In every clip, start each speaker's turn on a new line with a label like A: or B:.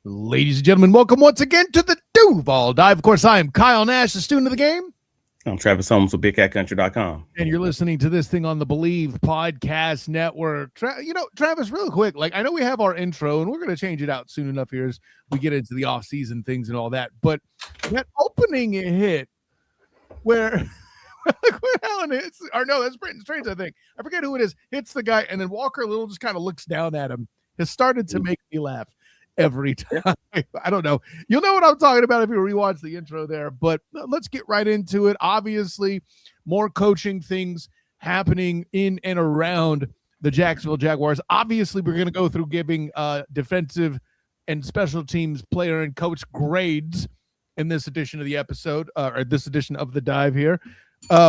A: Ladies and gentlemen, welcome once again to the Duval Dive. Of course, I am Kyle Nash, the student of the game.
B: I'm Travis Holmes with BigCatCountry.com.
A: And you're listening to this thing on the Believe Podcast Network. Travis, real quick, I know we have our intro, and we're going to change it out soon enough here as we get into the off-season things and all that. But that opening hit where Allen hits, or no, that's Britton Strange, I think. I forget who it is. Hits the guy, and then Walker Little just kind of looks down at him. Has started to make me laugh every time. I don't know. You'll know what I'm talking about if you rewatch the intro there, but let's get right into it. Obviously, more coaching things happening in and around the Jacksonville Jaguars. Obviously, we're going to go through giving defensive and special teams player and coach grades in this edition of the episode, or this edition of the dive here,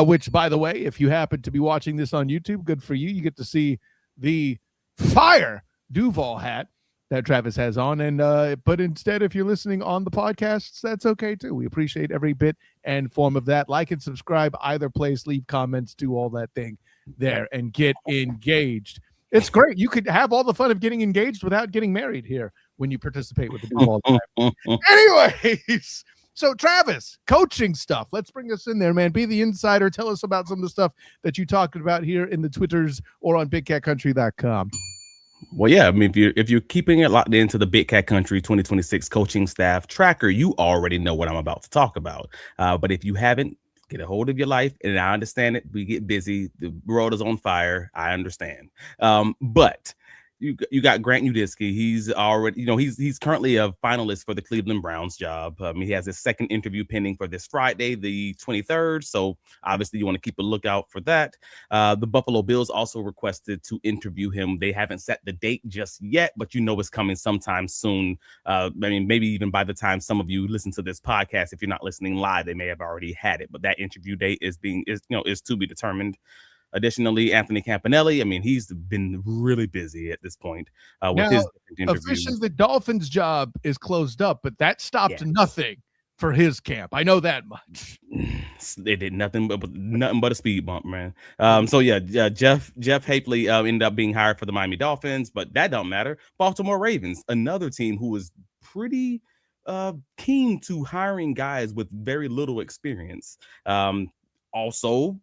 A: which, by the way, if you happen to be watching this on YouTube, good for you. You get to see the fire Duval hat that Travis has on, and but instead, if you're listening on the podcasts, that's okay too. We appreciate every bit and form of that. Like and subscribe either place, leave comments, do all that thing there, and get engaged. It's great. You could have all the fun of getting engaged without getting married here when you participate with the Duval Dive. Anyways, so Travis, coaching stuff. Let's bring us in there, man. Be the insider. Tell us about some of the stuff that you talked about here in the Twitters or on BigCatCountry.com.
B: Well, yeah, I mean, if you're keeping it locked into the Big Cat Country 2026 coaching staff tracker, you already know what I'm about to talk about. But if you haven't, get a hold of your life. And I understand it. We get busy. The world is on fire. I understand. But you got Grant Udisky. He's already, he's currently a finalist for the Cleveland Browns job. He has his second interview pending for this Friday, the 23rd. So obviously you want to keep a lookout for that. The Buffalo Bills also requested to interview him. They haven't set the date just yet, but it's coming sometime soon. I mean, maybe even by the time some of you listen to this podcast, if you're not listening live, they may have already had it. But that interview date is to be determined. Additionally, Anthony Campanile, I mean, he's been really busy at this point with his interviews.
A: Officially, the Dolphins' job is closed up, but that stopped nothing for his camp. I know that much.
B: They did nothing but a speed bump, man. Jeff Hapley ended up being hired for the Miami Dolphins, but that don't matter. Baltimore Ravens, another team who was pretty keen to hiring guys with very little experience. Also,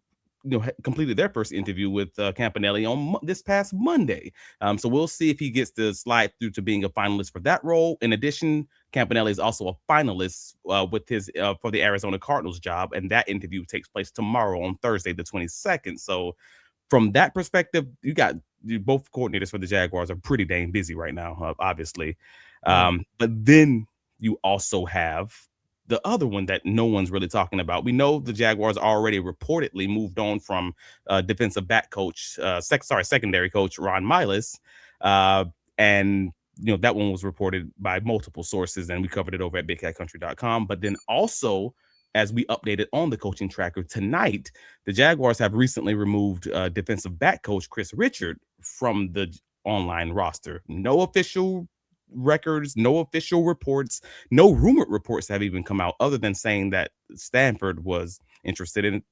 B: completed their first interview with Campanile on this past Monday. So we'll see if he gets to slide through to being a finalist for that role. In addition, Campanile is also a finalist with his for the Arizona Cardinals job, and that interview takes place tomorrow on Thursday, the 22nd. So from that perspective, both coordinators for the Jaguars are pretty dang busy right now, obviously. But then you also have the other one that no one's really talking about. We know the Jaguars already reportedly moved on from defensive back coach, secondary coach Ron Miles. And, that one was reported by multiple sources, and we covered it over at BigCatCountry.com. But then also, as we updated on the coaching tracker tonight, the Jaguars have recently removed defensive back coach Chris Richard from the online roster. No official records, no official reports, no rumored reports have even come out other than saying that Stanford was interested in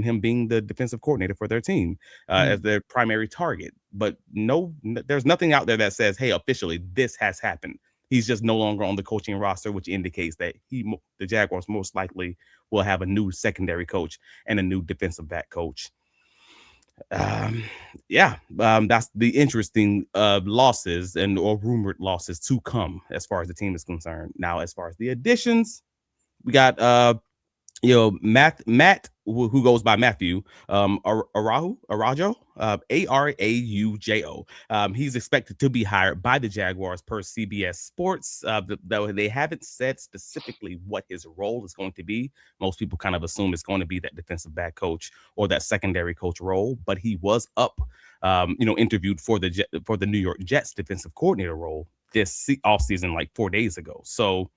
B: him being the defensive coordinator for their team as their primary target. But there's nothing out there that says, hey, officially this has happened. He's just no longer on the coaching roster, which indicates that the Jaguars most likely will have a new secondary coach and a new defensive back coach. That's the interesting losses or rumored losses to come as far as the team is concerned. Now, as far as the additions, we got Matt, who goes by Matthew, Araujo, Araujo. He's expected to be hired by the Jaguars per CBS Sports, though they haven't said specifically what his role is going to be. Most people kind of assume it's going to be that defensive back coach or that secondary coach role, but he was interviewed for the New York Jets defensive coordinator role this offseason, like 4 days ago. So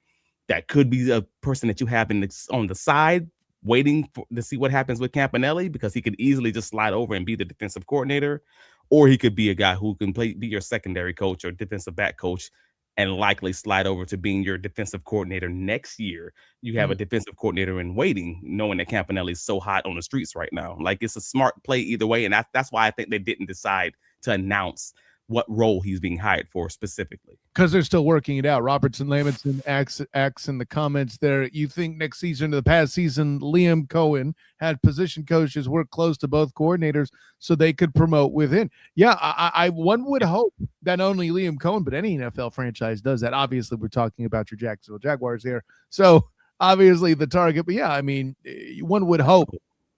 B: that could be a person that you have on the side waiting to see what happens with Campanile, because he could easily just slide over and be the defensive coordinator, or he could be a guy who can be your secondary coach or defensive back coach and likely slide over to being your defensive coordinator next year. You have a defensive coordinator in waiting, knowing that Campanile is so hot on the streets right now. Like, it's a smart play either way, and that's why I think they didn't decide to announce what role he's being hired for specifically.
A: Because they're still working it out. Robertson Lamington acts in the comments there. You think next season, the past season, Liam Cohen had position coaches work close to both coordinators so they could promote within. Yeah, I one would hope that not only Liam Cohen, but any NFL franchise does that. Obviously, we're talking about your Jacksonville Jaguars here. So obviously the target, but yeah, I mean, one would hope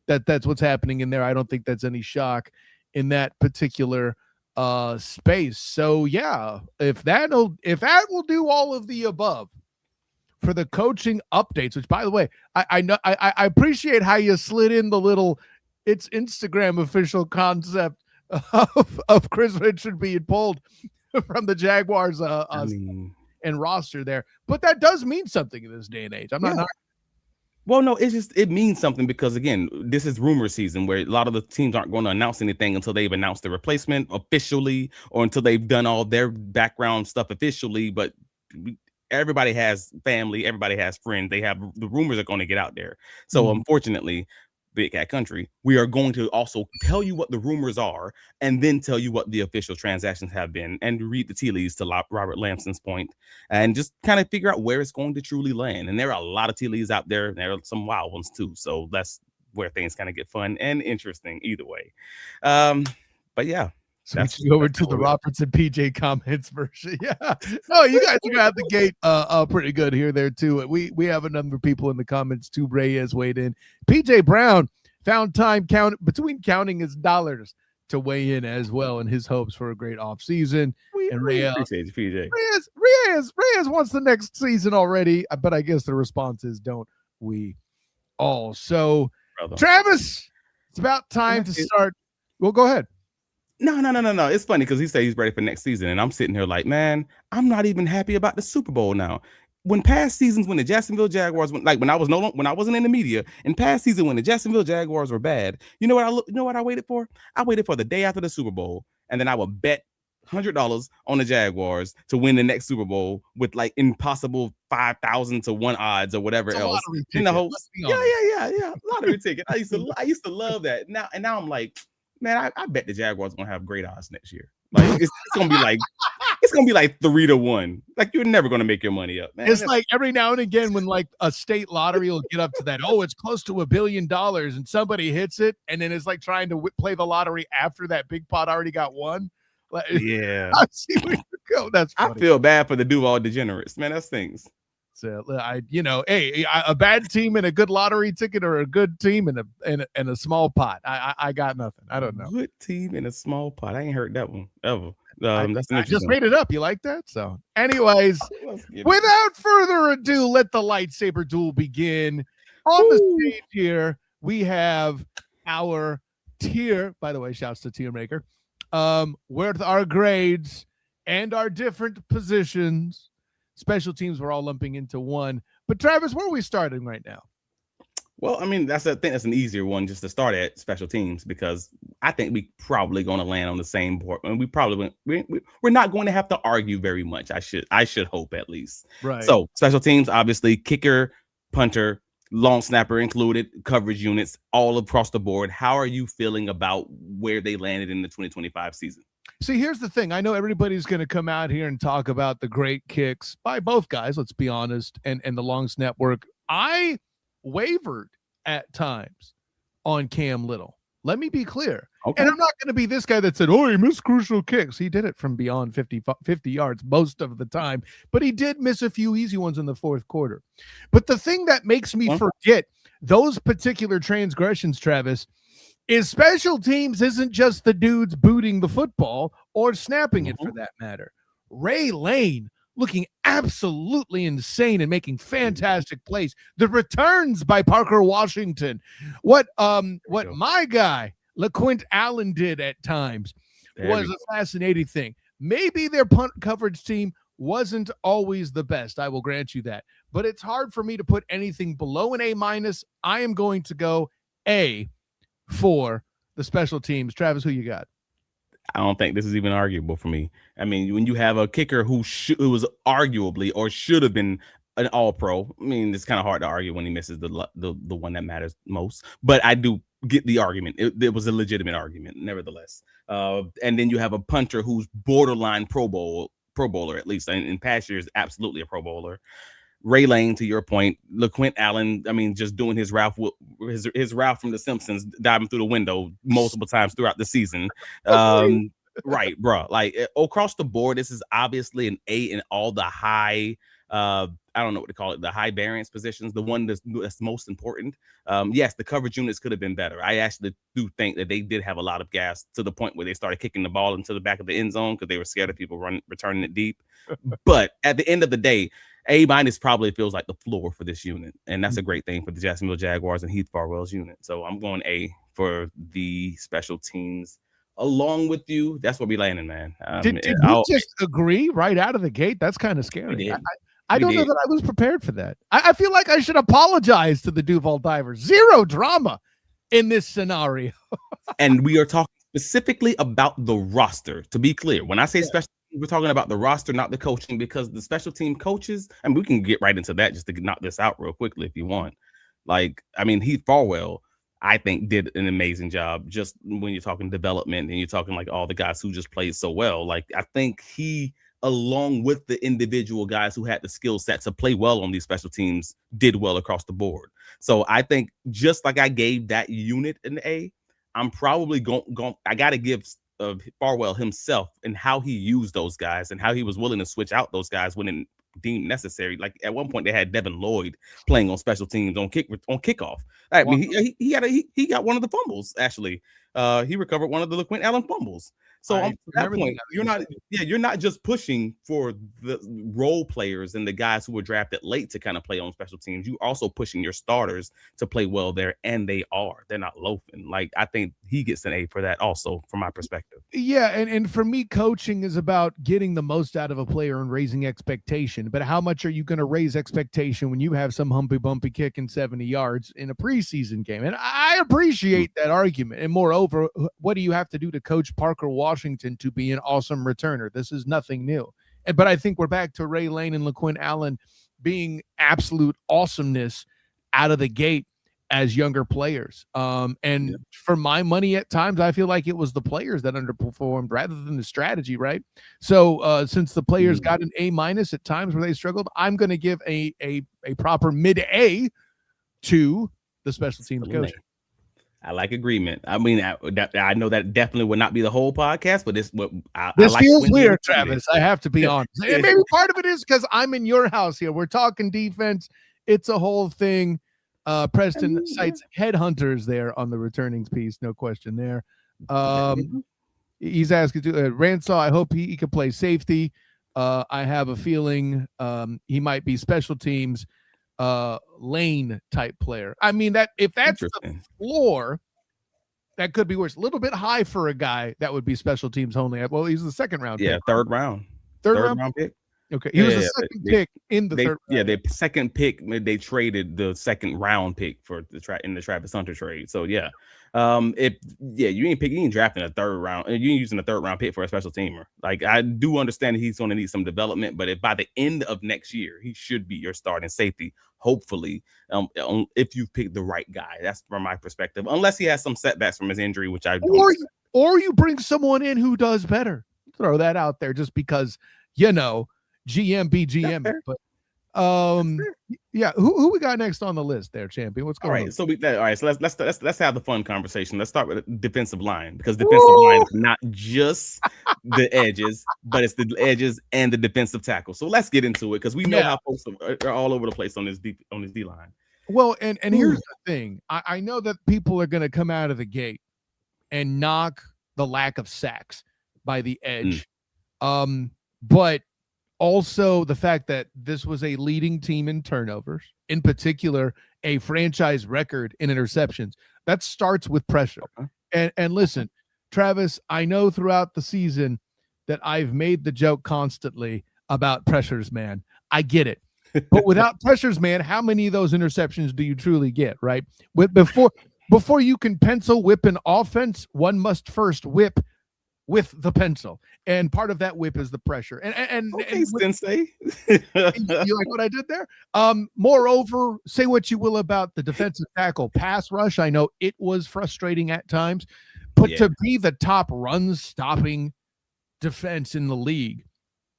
A: that that's what's happening in there. I don't think that's any shock in that particular space. So yeah, if that will do all of the above for the coaching updates, which by the way, I know I appreciate how you slid in the little it's Instagram official concept of Chris Richard being pulled from the Jaguars and roster there, but that does mean something in this day and age. I'm not
B: Well, no, it means something because, again, this is rumor season where a lot of the teams aren't going to announce anything until they've announced the replacement officially or until they've done all their background stuff officially. But everybody has family, everybody has friends. The rumors are going to get out there. So unfortunately, Big Cat Country, we are going to also tell you what the rumors are and then tell you what the official transactions have been and read the tea leaves to Robert Lamson's point and just kind of figure out where it's going to truly land. And there are a lot of tea leaves out there. And there are some wild ones too. So that's where things kind of get fun and interesting either way. But yeah.
A: Switching over to the Roberts and PJ comments version. Yeah. No, you guys are out the gate pretty good here there too. We have a number of people in the comments too. Reyes weighed in. PJ Brown found time between counting his dollars to weigh in as well in his hopes for a great offseason. And Reyes
B: appreciate you, PJ.
A: Reyes wants the next season already, but I guess the response is don't we all. So Travis, it's about time to start. Well, go ahead.
B: No. It's funny because he said he's ready for next season. And I'm sitting here like, man, I'm not even happy about the Super Bowl now. When past seasons, when the Jacksonville Jaguars when I wasn't in the media, in past season when the Jacksonville Jaguars were bad, you know what I waited for? I waited for the day after the Super Bowl, and then I would bet $100 on the Jaguars to win the next Super Bowl with like impossible 5,000 to 1 odds or whatever else. In the whole lottery ticket. I used to love that. Now I'm like, man, I bet the Jaguars gonna have great odds next year. Like it's gonna be like 3-1. Like you're never gonna make your money up, man.
A: It's like every now and again when like a state lottery will get up to that. Oh, it's close to $1 billion, and somebody hits it, and then it's like trying to play the lottery after that big pot already got won. Like,
B: yeah,
A: I see where you go. That's funny.
B: I feel bad for the Duval degenerates, man. That stings.
A: So a bad team and a good lottery ticket, or a good team and a small pot. I got nothing. I don't know.
B: Good team in a small pot. I ain't heard that one ever.
A: I just made it up. You like that? So, anyways, without further ado, let the lightsaber duel begin. On the stage here, we have our tier. By the way, shouts to Tier Maker. With our grades and our different positions. Special teams we're all lumping into one. But Travis, where are we starting right now?
B: Well, I mean, that's an easier one just to start at special teams, because I think we probably going to land on the same board, and we're not going to have to argue very much. I should hope, at least.
A: Right.
B: So special teams, obviously, kicker, punter, long snapper included, coverage units all across the board. How are you feeling about where they landed in the 2025 season?
A: See, here's the thing. I know everybody's going to come out here and talk about the great kicks by both guys, let's be honest, and the long snap work. I wavered at times on Cam Little. Let me be clear. Okay. And I'm not going to be this guy that said, oh, he missed crucial kicks. He did it from beyond 50 yards most of the time, but he did miss a few easy ones in the fourth quarter. But the thing that makes me forget those particular transgressions, Travis, is special teams isn't just the dudes booting the football or snapping it for that matter. Ray Lane looking absolutely insane and making fantastic plays. The returns by Parker Washington. What my guy, LaQuint Allen did at times was a fascinating thing. Maybe their punt coverage team wasn't always the best. I will grant you that. But it's hard for me to put anything below an A-. I am going to go A for the special teams. Travis, who you got?
B: I don't think this is even arguable for me. I mean, when you have a kicker who was arguably or should have been an all-pro. I mean, it's kind of hard to argue when he misses the one that matters most, but I do get the argument. It was a legitimate argument, nevertheless. And then you have a punter who's borderline Pro Bowler, at least in past years, absolutely a Pro Bowler. Ray Lane, to your point, LaQuint Allen, I mean, just doing his Ralph from The Simpsons, diving through the window multiple times throughout the season. Right, bro. Like across the board, this is obviously an A in all the high, I don't know what to call it, the high variance positions, the one that's most important. Yes, the coverage units could have been better. I actually do think that they did have a lot of gas to the point where they started kicking the ball into the back of the end zone because they were scared of people returning it deep. But at the end of the day, A- probably feels like the floor for this unit, and that's a great thing for the Jacksonville Jaguars and Heath Farwell's unit. So I'm going A for the special teams. Along with you, that's where we landing, man.
A: Did we just agree right out of the gate? That's kind of scary. I don't know that I was prepared for that. I feel like I should apologize to the Duval Divers. Zero drama in this scenario.
B: And we are talking specifically about the roster. To be clear, when I say special, we're talking about the roster, not the coaching, because the special team coaches, and we can get right into that just to knock this out real quickly if you want. Like, I mean, Heath Farwell, I think, did an amazing job just when you're talking development and you're talking like all the guys who just played so well. Like, I think he, along with the individual guys who had the skill set to play well on these special teams, did well across the board. So I think just like I gave that unit an A, I'm probably going I got to give Farwell himself and how he used those guys and how he was willing to switch out those guys when it deemed necessary. Like at one point they had Devin Lloyd playing on special teams on kickoff. I mean, he got one of the fumbles actually. He recovered one of the LaQuint Allen fumbles. So at that point, you're not just pushing for the role players and the guys who were drafted late to kind of play on special teams. You also pushing your starters to play well there, and they're not loafing. Like I think he gets an A for that also, from my perspective.
A: Yeah, and for me, coaching is about getting the most out of a player and raising expectation. But how much are you going to raise expectation when you have some humpy bumpy kicking 70 yards in a preseason game? And I appreciate that argument. And moreover, what do you have to do to coach Parker Washington to be an awesome returner? This is nothing new. But I think we're back to Ray Lane and LaQuint Allen being absolute awesomeness out of the gate as younger players. For my money, at times, I feel like it was the players that underperformed rather than the strategy, right? So since the players got an A- at times where they struggled, I'm going to give a proper mid-A to the special teams coach.
B: I like agreement. I mean, I know that definitely would not be the whole podcast, but this
A: feels weird, Travis. I have to be honest. And maybe part of it is because I'm in your house here. We're talking defense. It's a whole thing. Preston cites headhunters there on the returnings piece. No question there. He's asking Ransaw, I hope he can play safety. I have a feeling he might be special teams lane type player. I mean, that if that's the floor, that could be worse. A little bit high for a guy that would be special teams only. Well, he's the second round pick.
B: Third round pick.
A: Okay, he was the second pick in the third round.
B: Yeah, the second pick, they traded the second round pick for in the Travis Hunter trade. So you ain't drafting a third round, you ain't using a third round pick for a special teamer. Like I do understand that he's going to need some development, but if by the end of next year he should be your starting safety, hopefully, if you pick the right guy. That's from my perspective, unless he has some setbacks from his injury, which I don't.
A: Or you bring someone in who does better. Throw that out there just because GM be GM. But who we got next on the list there, champion? What's going on?
B: So let's have the fun conversation. Let's start with the defensive line, because defensive line is not just the edges, but it's the edges and the defensive tackle. So let's get into it, because we know how folks are all over the place on this D line.
A: Well, and here's the thing. I know that people are going to come out of the gate and knock the lack of sacks by the edge. But also the fact that this was a leading team in turnovers, in particular, a franchise record in interceptions. That starts with pressure. And listen, Travis, I know throughout the season that I've made the joke constantly about pressures, man. I get it. But without pressures, man, how many of those interceptions do you truly get, right? Before you can pencil whip an offense, one must first whip with the pencil, and part of that whip is the pressure. And
B: Sensei.
A: you like what I did there? Moreover, say what you will about the defensive tackle pass rush. I know it was frustrating at times, but to be the top run stopping defense in the league,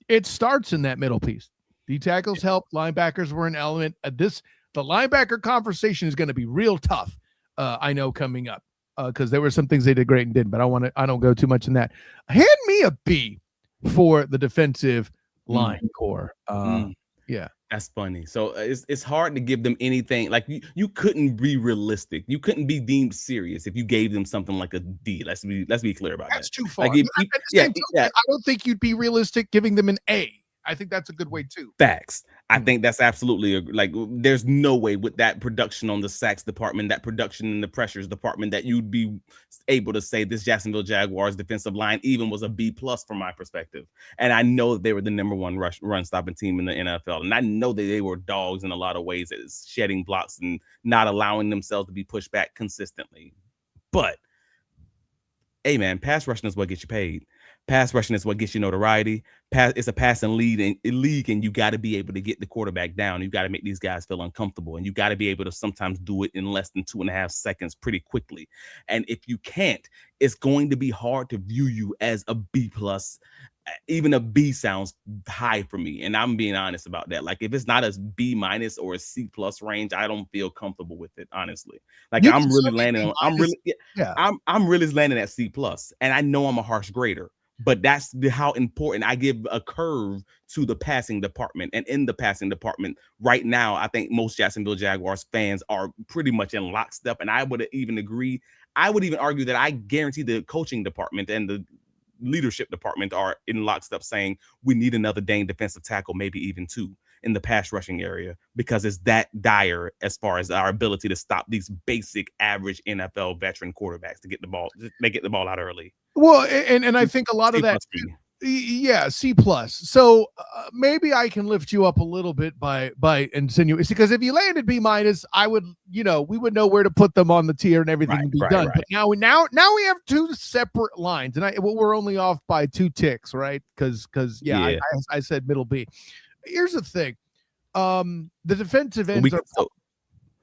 A: it starts in that middle piece. D tackles helped, linebackers were an element. The linebacker conversation is going to be real tough. I know coming up. Because there were some things they did great and didn't, but I don't go too much in that. Hand me a B for the defensive line core. Yeah,
B: that's funny. So it's hard to give them anything. Like you couldn't be realistic. You couldn't be deemed serious if you gave them something like a D. Let's be clear about that.
A: That's too far.
B: Like
A: I don't think you'd be realistic giving them an A. I think that's a good way too.
B: Facts. I think that's absolutely like there's no way with that production on the sacks department, that production in the pressures department, that you'd be able to say this Jacksonville Jaguars defensive line even was a B+ from my perspective. And I know that they were the number one run stopping team in the NFL. And I know that they were dogs in a lot of ways at shedding blocks and not allowing themselves to be pushed back consistently. But hey man, pass rushing is what gets you paid. Pass rushing is what gets you notoriety. It's a passing league, and you got to be able to get the quarterback down. You got to make these guys feel uncomfortable, and you got to be able to sometimes do it in less than 2.5 seconds pretty quickly. And if you can't, it's going to be hard to view you as a B+. Even a B sounds high for me, and I'm being honest about that. Like if it's not a B- or a C+ range, I don't feel comfortable with it, honestly. Like I'm really landing at C+, and I know I'm a harsh grader. But that's how important I give a curve to the passing department. And in the passing department right now, I think most Jacksonville Jaguars fans are pretty much in lockstep. And I would even agree. I would even argue that I guarantee the coaching department and the leadership department are in lockstep saying we need another dang defensive tackle, maybe even 2 in the pass rushing area, because it's that dire as far as our ability to stop these basic average NFL veteran quarterbacks to get the ball. They get the ball out early.
A: Well, and I think a lot of that, C+. So maybe I can lift you up a little bit by insinuating, because if you landed B-, I would, we would know where to put them on the tier and everything would be done. Right. But now we have 2 separate lines, and we're only off by 2 ticks, right? Because I said middle B. Here's the thing, the defensive ends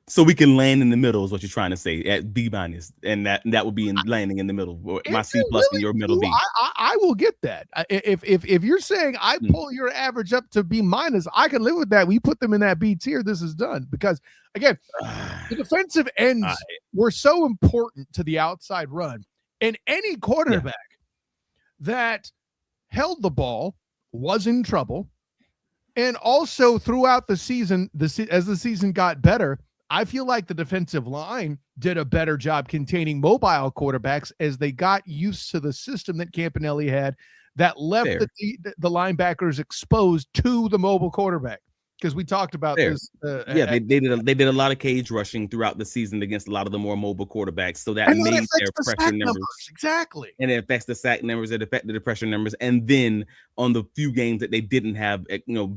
B: So we can land in the middle is what you're trying to say at B-, and that would be landing in the middle. My C+ and your middle B.
A: I will get that. If you're saying I pull your average up to B-, I can live with that. We put them in that B tier. This is done, because again, the defensive ends were so important to the outside run, and any quarterback that held the ball was in trouble. And also throughout the season, as the season got better, I feel like the defensive line did a better job containing mobile quarterbacks as they got used to the system that Campanile had that left the linebackers exposed to the mobile quarterback. Because we talked about this.
B: They did a lot of cage rushing throughout the season against a lot of the more mobile quarterbacks. So that made their pressure numbers.
A: Exactly.
B: And it affects the sack numbers, it affected the pressure numbers. And then on the few games that they didn't have,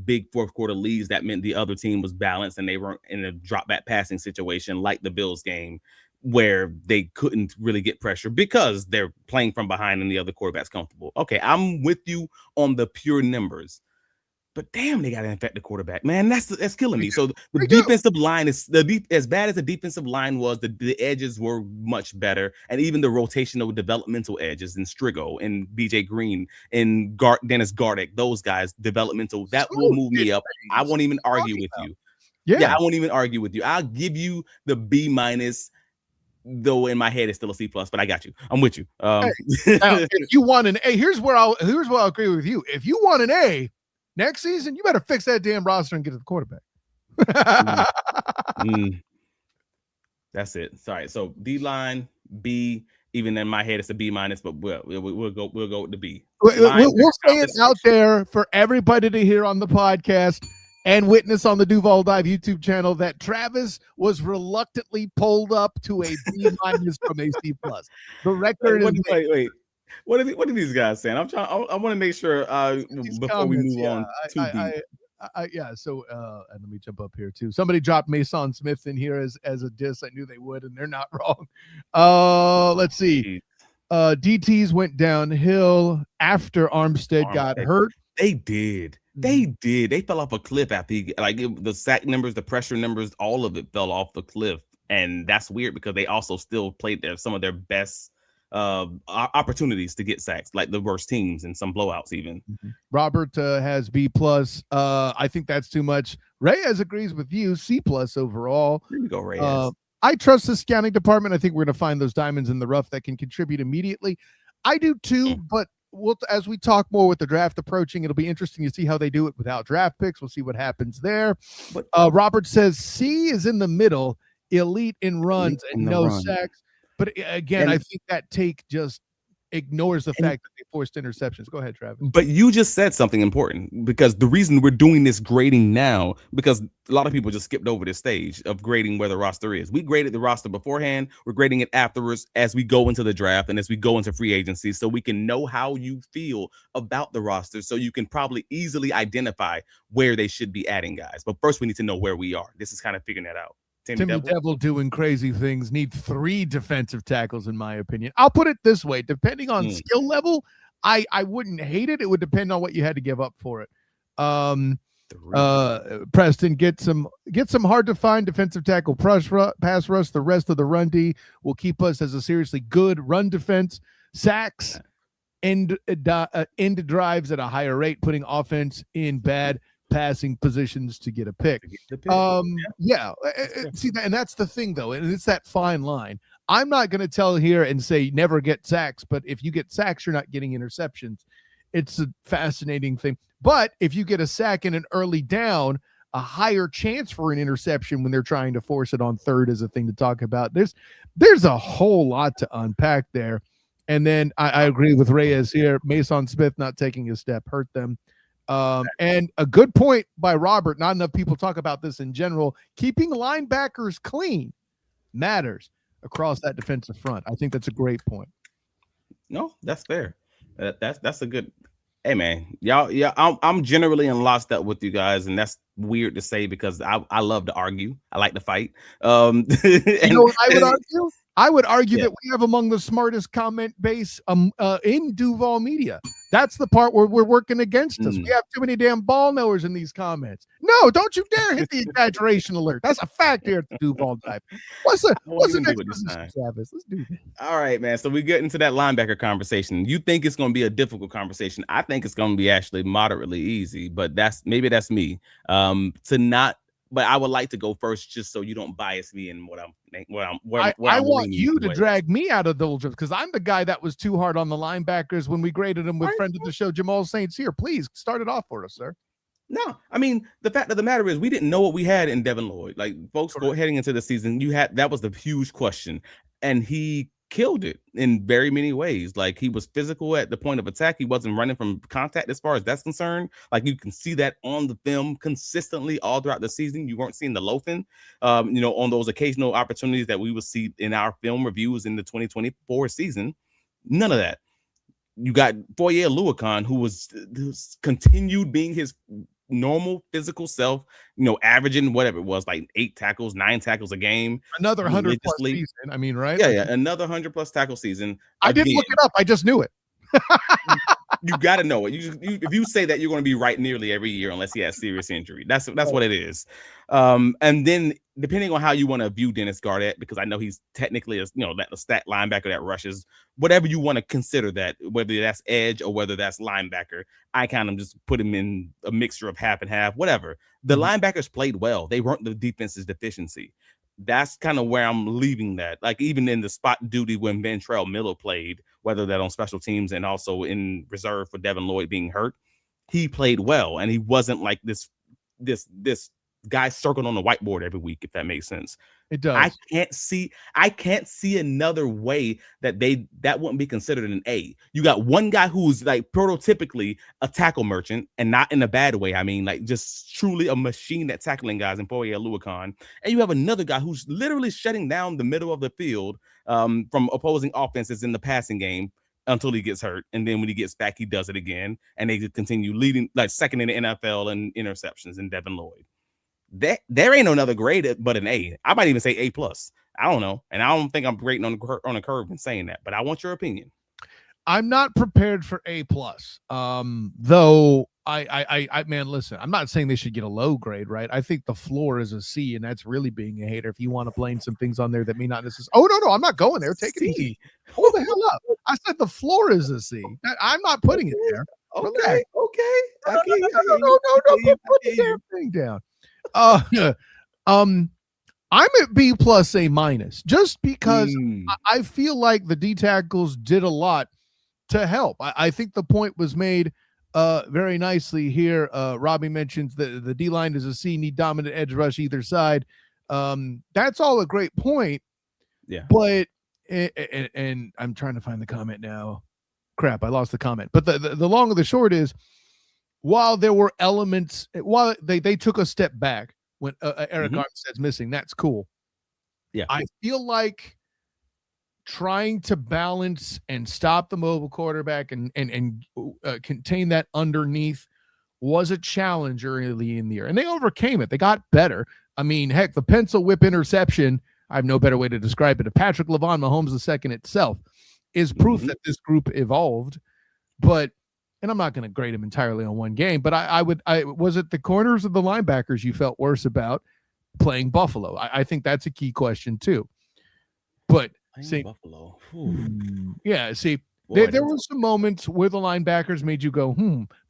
B: big fourth quarter leads, that meant the other team was balanced and they weren't in a drop back passing situation like the Bills game, where they couldn't really get pressure because they're playing from behind and the other quarterback's comfortable. Okay, I'm with you on the pure numbers. But damn, they got to infect the quarterback, man. That's killing me. So the defensive line is as bad as the defensive line was. The edges were much better, and even the rotational developmental edges in Strigo and BJ Green and Dennis Gardeck, those guys developmental that will move me up. I won't even argue with you. Yeah, I won't even argue with you. I'll give you the B-, though in my head it's still a C+. But I got you. I'm with you.
A: Now, if you want an A, here's where I'll agree with you. If you want an A next season, you better fix that damn roster and get to the quarterback.
B: That's it. Sorry. So D-line, B. Even in my head, it's a B-, but we'll go with the B.
A: We'll say it out there for everybody to hear on the podcast and witness on the Duval Dive YouTube channel that Travis was reluctantly pulled up to a B- from a C+. The record is
B: wait. What are these guys saying? I want to make sure before we move on too deep.
A: So and let me jump up here too. Somebody dropped Mason Smith in here as a diss. I knew they would, and they're not wrong. Let's see. DTs went downhill after Armstead got hurt.
B: They did. They fell off a cliff after the sack numbers, the pressure numbers, all of it fell off the cliff. And that's weird because they also still played some of their best opportunities to get sacks, like the worst teams and some blowouts even.
A: Robert has B+. I think that's too much. Reyes agrees with you. C+ overall.
B: Here we go, Reyes.
A: I trust the scouting department. I think we're going to find those diamonds in the rough that can contribute immediately. I do too, but as we talk more with the draft approaching, it'll be interesting to see how they do it without draft picks. We'll see what happens there. But Robert says C is in the middle, elite in runs and no sacks. But again, I think that take just ignores the fact that they forced interceptions. Go ahead, Travis.
B: But you just said something important, because the reason we're doing this grading now, because a lot of people just skipped over this stage of grading where the roster is. We graded the roster beforehand. We're grading it afterwards as we go into the draft and as we go into free agency, so we can know how you feel about the roster, so you can probably easily identify where they should be adding guys. But first, we need to know where we are. This is kind of figuring that out.
A: Timmy Devil doing crazy things. Need 3 defensive tackles, in my opinion. I'll put it this way: depending on skill level, I wouldn't hate it. It would depend on what you had to give up for it. Preston, get some hard to find defensive tackle pass rush. The rest of the run D will keep us as a seriously good run defense. Sacks, end drives at a higher rate, putting offense in bad passing positions to get a pick. See that, and that's the thing though, and it's that fine line. I'm not going to tell here and say never get sacks, but if you get sacks, you're not getting interceptions. It's a fascinating thing. But if you get a sack in an early down, a higher chance for an interception when they're trying to force it on third is a thing to talk about. There's a whole lot to unpack there. And then I agree with Reyes here. Mason Smith not taking a step hurt them. And a good point by Robert. Not enough people talk about this in general. Keeping linebackers clean matters across that defensive front. I think that's a great point.
B: No, that's fair. That's a good. Hey man, I'm generally in lockstep with you guys, and that's weird to say because I love to argue. I like to fight.
A: You know what I would argue? I would argue that we have among the smartest comment base in Duval media. That's the part where we're working against us. We have too many damn ball knowers in these comments. No, don't you dare hit the exaggeration alert. That's a fact here at the Duval type. What's the next position, Travis? Let's do this.
B: All right, man. So we get into that linebacker conversation. You think it's going to be a difficult conversation. I think it's going to be actually moderately easy, but that's me. But I would like to go first, just so you don't bias me in
A: I want you to drag me out of those because I'm the guy that was too hard on the linebackers when we graded them with friend of the show, Jamal Saints here. Please start it off for us, sir.
B: No, I mean, the fact of the matter is we didn't know what we had in Devin Lloyd. Like, folks, heading into the season, that was the huge question. And he killed it in very many ways. Like, he was physical at the point of attack. He wasn't running from contact as far as that's concerned. Like, you can see that on the film consistently all throughout the season. You weren't seeing the loafing, on those occasional opportunities that we would see in our film reviews in the 2024 season. None of that. You got Foye Oluokun, who was continued being his normal physical self, averaging whatever it was, like 8 tackles, 9 tackles a game.
A: Another 100 plus season. I mean, right?
B: Yeah, another 100 plus tackle season.
A: I didn't look it up. I just knew it.
B: You got to know it. If you say that, you're going to be right nearly every year unless he has serious injury. That's what it is. And then depending on how you want to view Dennis Garnett, because I know he's technically a stat linebacker that rushes, whatever you want to consider that, whether that's edge or whether that's linebacker, I kind of just put him in a mixture of half and half, whatever. The linebackers played well. They weren't the defense's deficiency. That's kind of where I'm leaving that. Like, even in the spot duty when Ventrell Miller played, whether that on special teams and also in reserve for Devin Lloyd being hurt, he played well, and he wasn't like this guy circled on the whiteboard every week, if that makes sense.
A: It does.
B: I can't see another way that wouldn't be considered an A. You got one guy who's like prototypically a tackle merchant, and not in a bad way. I mean, like, just truly a machine at tackling guys in Foye Oluokun. And you have another guy who's literally shutting down the middle of the field from opposing offenses in the passing game until he gets hurt. And then when he gets back, he does it again. And they just continue leading, like, second in the NFL in interceptions in Devin Lloyd. There ain't another grade but an A. I might even say A+. I don't know. And I don't think I'm grading on a curve in saying that, but I want your opinion.
A: I'm not prepared for A plus. Though I man, listen, I'm not saying they should get a low grade, right? I think the floor is a C, and that's really being a hater. If you want to blame some things on there that may not necessarily. Oh no, I'm not going there. Take it easy.
B: C.
A: Hold the hell up. I said the floor is a C. I'm not putting it there.
B: Okay.
A: Relax.
B: Okay.
A: No,
B: I
A: no,
B: hear
A: no,
B: you.
A: no, no, no, no, no. Put the
B: I hear
A: damn
B: you.
A: thing down. Um, I'm at B plus A minus just because I feel like the D tackles did a lot to help. I think the point was made very nicely here. Robbie mentions the D line is a C, need dominant edge rush either side. That's all a great point.
B: Yeah.
A: But and I'm trying to find the comment now. Crap, I lost the comment. But the long of the short is, while there were elements, while they took a step back when Eric Armstead's missing, that's cool.
B: Yeah,
A: I feel like trying to balance and stop the mobile quarterback and contain that underneath was a challenge early in the year, and they overcame it. They got better. I mean, heck, the pencil whip interception, I have no better way to describe it, of Patrick LaVon Mahomes II itself is proof that this group evolved. But, and I'm not going to grade him entirely on one game, but I was it the corners or the linebackers you felt worse about playing Buffalo? I think that's a key question too. But see,
B: Buffalo.
A: Yeah, see, there were some moments where the linebackers made you go,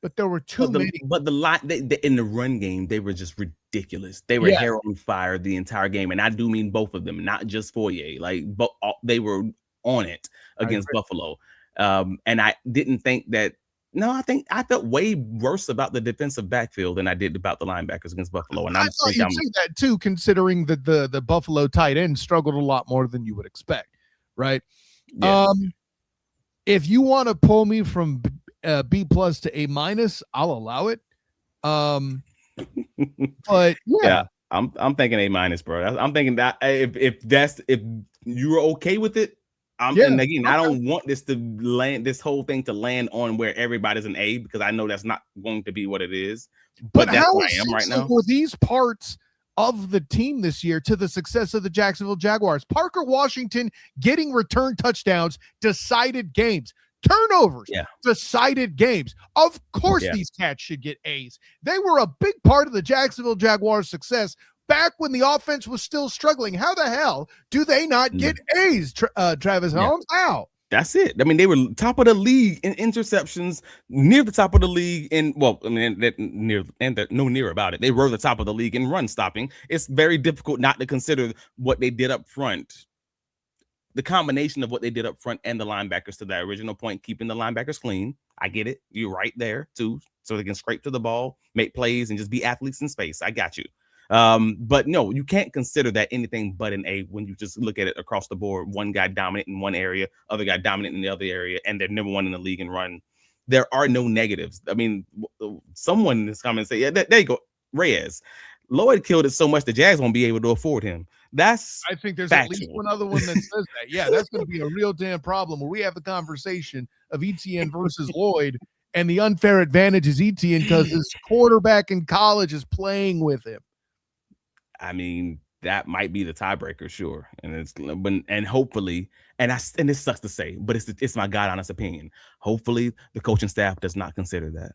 A: but there were too many.
B: But the line in the run game, they were just ridiculous. They were hair on fire the entire game, and I do mean both of them, not just Foye. Like, but they were on it against Buffalo. And I didn't think that. No, I felt way worse about the defensive backfield than I did about the linebackers against Buffalo. And
A: I thought you'd say that too, considering that the Buffalo tight end struggled a lot more than you would expect, right? Yeah. If you want to pull me from B plus to A minus, I'll allow it. But yeah,
B: I'm thinking A minus, bro. I'm thinking that if you're okay with it. And again, I don't want this whole thing to land on where everybody's an A, because I know that's not going to be what it is. But that's
A: how
B: where I am right now.
A: Were these parts of the team this year to the success of the Jacksonville Jaguars? Parker Washington getting return touchdowns, decided games. Turnovers, decided games. Of course, these cats should get A's. They were a big part of the Jacksonville Jaguars' success back when the offense was still struggling. How the hell do they not get A's, Travis Holmes? How?
B: That's it. I mean, they were top of the league in interceptions, near the top of the league in, well, I mean, near about it. They were the top of the league in run stopping. It's very difficult not to consider what they did up front. The combination of what they did up front and the linebackers, to that original point, keeping the linebackers clean. I get it. You're right there too. So they can scrape to the ball, make plays, and just be athletes in space. I got you. But no, you can't consider that anything but an A when you just look at it across the board. One guy dominant in one area, other guy dominant in the other area, and they're number one in the league in run. There are no negatives. I mean, someone in this comment say, there you go, Reyes. Lloyd killed it so much the Jags won't be able to afford him. I
A: think there's
B: factual.
A: At least one other one that says that. Yeah, that's going to be a real damn problem where we have the conversation of Etienne versus Lloyd, and the unfair advantage is Etienne because his quarterback in college is playing with him.
B: I mean, that might be the tiebreaker, sure, and hopefully, and this sucks to say, but it's my God honest opinion. Hopefully, the coaching staff does not consider that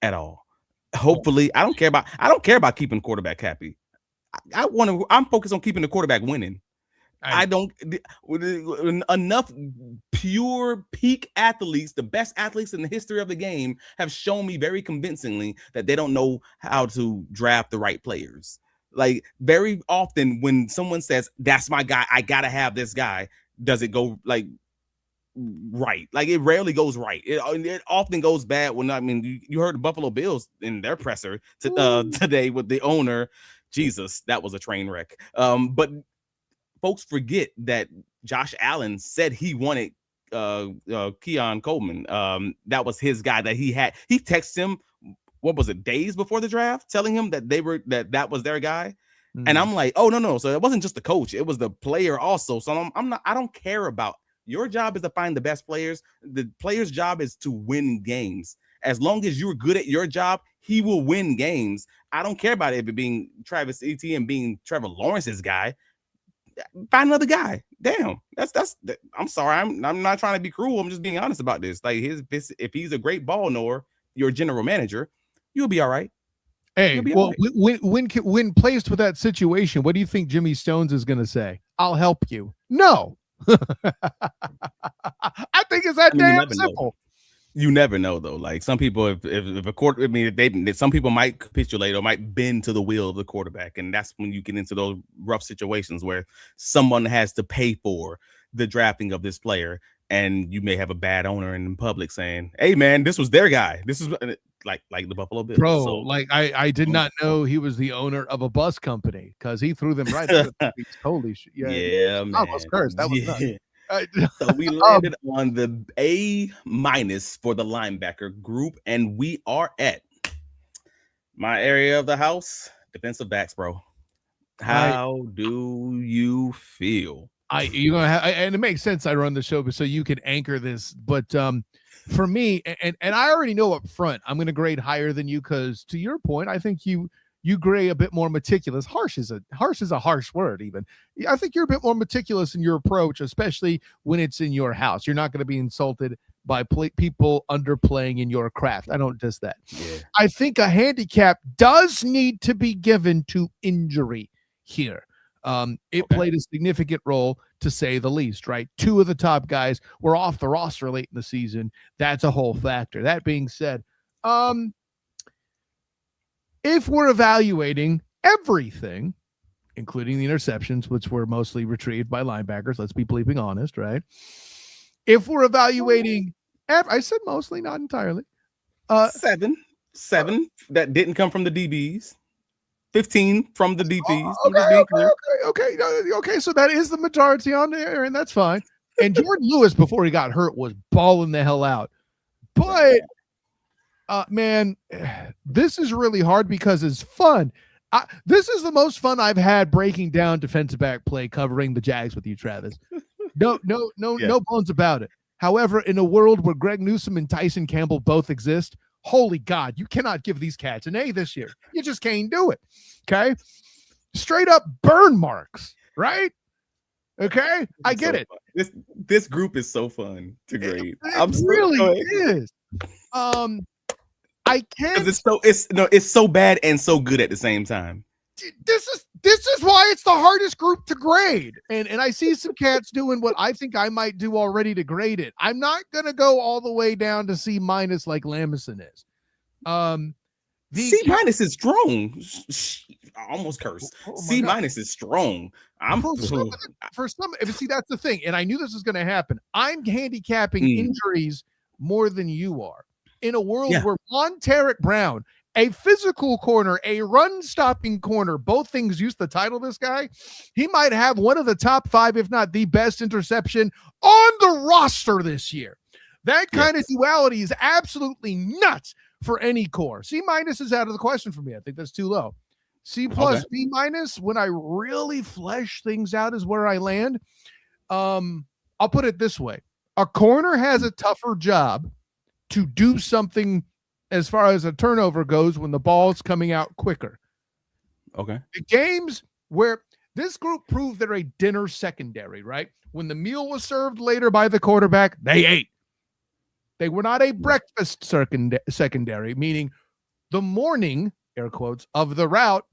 B: at all. Hopefully, I don't care about keeping the quarterback happy. I'm focused on keeping the quarterback winning. I don't enough pure peak athletes, the best athletes in the history of the game, have shown me very convincingly that they don't know how to draft the right players. Like, very often when someone says, that's my guy, I gotta have this guy, does it go like right? Like, it rarely goes right. It often goes bad. When, I mean, you heard the Buffalo Bills in their presser today with the owner. Jesus, that was a train wreck. But folks forget that Josh Allen said he wanted Keon Coleman. That was his guy that he had. He texted him, what was it, days before the draft, telling him that that was their guy. And I'm like, oh, no. So it wasn't just the coach, it was the player also. So I don't care about your job is to find the best players. The player's job is to win games. As long as you're good at your job, he will win games. I don't care about it being Travis Etienne being Trevor Lawrence's guy. Find another guy. damn, I'm sorry, I'm not trying to be cruel. I'm just being honest about this. Like if he's a great ball knower, your general manager, you'll be all right.
A: Hey, well, when placed with that situation, what do you think Jimmy Stones is going to say? I'll help you. No. I think it's that damn simple.
B: You never know, though. Like some people, if a quarter, I mean, some people might capitulate or might bend to the will of the quarterback, and that's when you get into those rough situations where someone has to pay for the drafting of this player, and you may have a bad owner in public saying, "Hey, man, this was their guy. This is like the Buffalo Bills."
A: Bro,
B: so,
A: like I did not know he was the owner of a bus company because he threw them right. Holy shit!
B: Yeah, man.
A: I was cursed. That was nuts.
B: So we landed on the A- for the linebacker group, and we are at my area of the house, defensive backs, bro. How do you feel?
A: You're gonna have, and it makes sense. I run the show, but so you can anchor this. But for me, and I already know up front, I'm gonna grade higher than you because, to your point, I think you grade a bit more meticulous. Harsh is a harsh word. Even I think you're a bit more meticulous in your approach, especially when it's in your house. You're not going to be insulted by people underplaying in your craft. I don't diss that.
B: Yeah.
A: I think a handicap does need to be given to injury here. It played a significant role, to say the least, right? Two of the top guys were off the roster late in the season. That's a whole factor. That being said, if we're evaluating everything, including the interceptions, which were mostly retrieved by linebackers, let's be bleeping honest, right? If we're evaluating, I said mostly, not entirely.
B: Seven that didn't come from the DBs. 15 from the DBs.
A: Okay. So that is the majority on there, and that's fine. And Jordan Lewis, before he got hurt, was balling the hell out. But man, this is really hard because it's fun. This is the most fun I've had breaking down defensive back play, covering the Jags with you, Travis. No bones about it. However, in a world where Greg Newsome and Tyson Campbell both exist, holy God, you cannot give these cats an A this year. You just can't do it. Okay. Straight up burn marks, right? Okay. I get it.
B: This group is so fun to grade.
A: It really is. I can't.
B: It's so bad and so good at the same time.
A: This is why it's the hardest group to grade. And I see some cats doing what I think I might do already to grade it. I'm not gonna go all the way down to C- like Lamison is.
B: C- is strong. I almost cursed. C- is strong.
A: For some, see, that's the thing. And I knew this was going to happen. I'm handicapping injuries more than you are. In a world where Monteric Brown, a physical corner, a run-stopping corner, both things used to title this guy, he might have one of the top 5, if not the best interception on the roster this year. That kind of duality is absolutely nuts for any core. C- is out of the question for me. I think that's too low. C+, B-, when I really flesh things out, is where I land. I'll put it this way. A corner has a tougher job to do something as far as a turnover goes when the ball's coming out quicker.
B: Okay.
A: The games where this group proved they're a dinner secondary, right? When the meal was served later by the quarterback, they ate. They were not a breakfast secondary, meaning the morning, air quotes, of the route,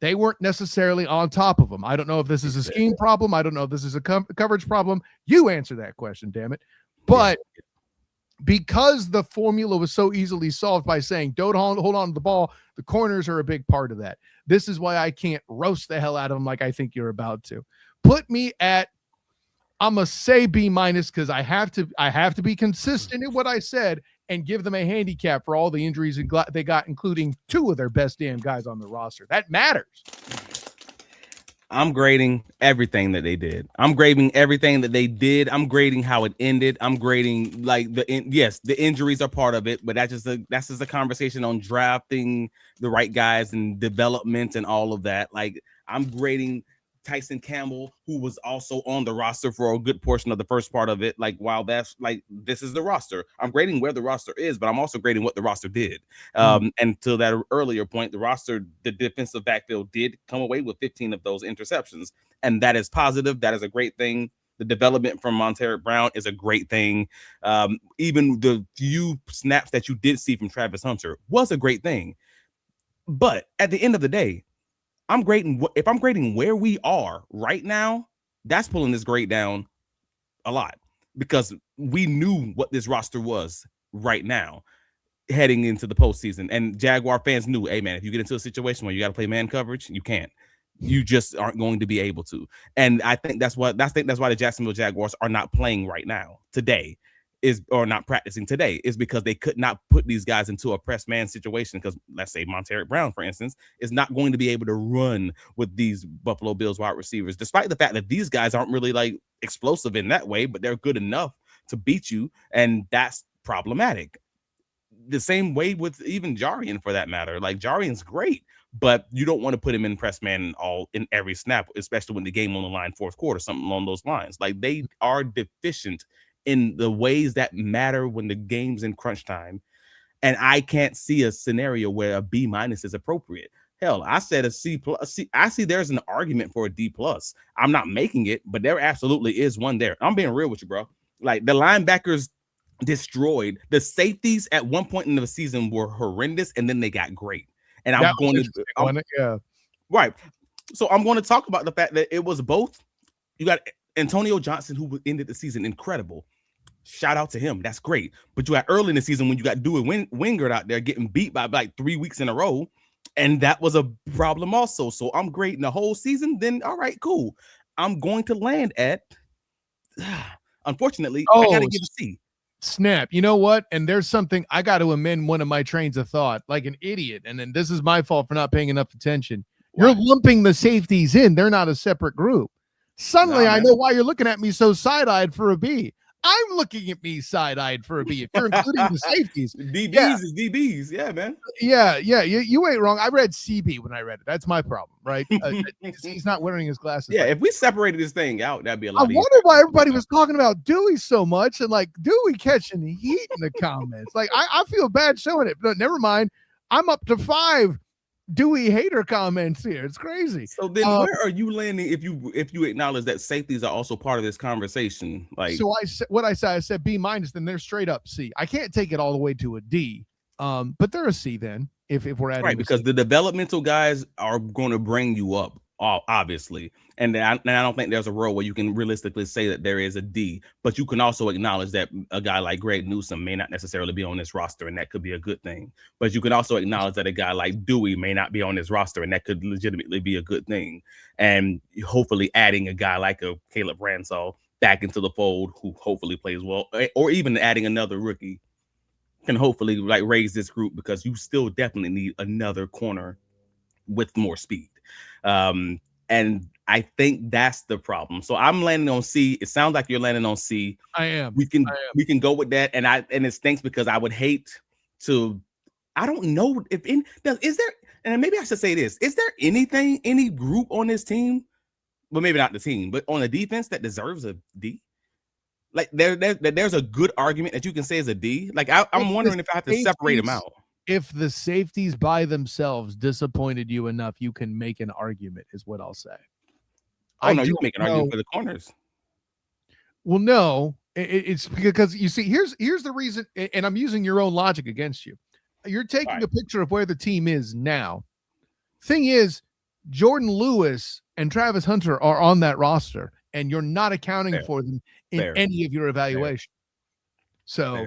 A: they weren't necessarily on top of them. I don't know if this is a scheme problem. I don't know if this is a coverage problem. You answer that question, damn it. But because the formula was so easily solved by saying, don't hold on to the ball, the corners are a big part of that. This is why I can't roast the hell out of them like I think you're about to. Put me at, I'm going to say B- because I have to be consistent in what I said and give them a handicap for all the injuries they got, including 2 of their best damn guys on the roster. That matters.
B: I'm grading everything that they did. I'm grading everything that they did. I'm grading how it ended. I'm grading the injuries are part of it, but that's just a conversation on drafting the right guys and development and all of that. Like, I'm grading Tyson Campbell, who was also on the roster for a good portion of the first part of it. Like, wow, that's like, this is the roster. I'm grading where the roster is, but I'm also grading what the roster did. And to that earlier point, the defensive backfield did come away with 15 of those interceptions. And that is positive. That is a great thing. The development from Montaric Brown is a great thing. Even the few snaps that you did see from Travis Hunter was a great thing. But at the end of the day, if I'm grading where we are right now, that's pulling this grade down a lot, because we knew what this roster was right now heading into the postseason. And Jaguar fans knew, hey man, if you get into a situation where you got to play man coverage, you can't. You just aren't going to be able to. And I think that's why the Jacksonville Jaguars are not playing right now today, or not practicing today, is because they could not put these guys into a press man situation. Because let's say Montaric Brown, for instance, is not going to be able to run with these Buffalo Bills wide receivers, despite the fact that these guys aren't really like explosive in that way, but they're good enough to beat you. And that's problematic. The same way with even Jarian, for that matter. Like, Jarian's great, but you don't want to put him in press man in every snap, especially when the game on the line, fourth quarter, something along those lines. Like, they are deficient in the ways that matter when the game's in crunch time. And I can't see a scenario where a B- is appropriate. Hell, I said a C+. I see there's an argument for a D+. I'm not making it, but there absolutely is one there. I'm being real with you, bro. Like, the linebackers destroyed. The safeties at one point in the season were horrendous, and then they got great. And I'm going to right. So I'm going to talk about the fact that it was both. You got Antonio Johnson, who ended the season incredible. Shout out to him. That's great. But you got early in the season when you got Dewey Wingard out there getting beat by like 3 weeks in a row, and that was a problem also. So I'm grading the whole season. Then all right, cool. I'm going to land at. Unfortunately, I got to give a C.
A: Snap. You know what? And there's something I got to amend one of my trains of thought, like an idiot. And then this is my fault for not paying enough attention. Wow. You're lumping the safeties in. They're not a separate group. Suddenly, I know why you're looking at me so side-eyed for a B. I'm looking at me side-eyed for a B. If you're including the safeties.
B: DBs is DBs. Yeah, man.
A: Yeah. You ain't wrong. I read CB when I read it. That's my problem, right? He's not wearing his glasses.
B: Yeah, if we separated this thing out, that'd be a lot easier.
A: I wonder why everybody was talking about Dewey so much, and like Dewey catching heat in the comments. Like, I feel bad showing it, but never mind. I'm up to 5 Dewey hater comments here. It's crazy.
B: So then where are you landing if you acknowledge that safeties are also part of this conversation? Like, so
A: I said B-, then they're straight up C. I can't take it all the way to a D. But they're a C then if we're adding,
B: right, because the developmental guys are going to bring you up, obviously. And I don't think there's a role where you can realistically say that there is a D, but you can also acknowledge that a guy like Greg Newsome may not necessarily be on this roster, and that could be a good thing. But you can also acknowledge that a guy like Dewey may not be on this roster, and that could legitimately be a good thing. And hopefully adding a guy like a Caleb Ransall back into the fold, who hopefully plays well, or even adding another rookie, can hopefully like raise this group, because you still definitely need another corner with more speed. And I think that's the problem. So I'm landing on C. It sounds like you're landing on C.
A: I am.
B: We can go with that. And it stinks because I would hate to. I don't know if is there. And maybe I should say this: is there any group on this team? Well, maybe not the team, but on the defense that deserves a D. Like there's a good argument that you can say is a D. Like I'm wondering if I have to separate them out.
A: If the safeties by themselves disappointed you enough, you can make an argument, is what I'll say.
B: Oh, no, you can make an argument for the corners.
A: Well, no, it's because you see, here's the reason, and I'm using your own logic against you. You're taking a picture of where the team is now. Thing is, Jordan Lewis and Travis Hunter are on that roster, and you're not accounting for them in any of your evaluation. So.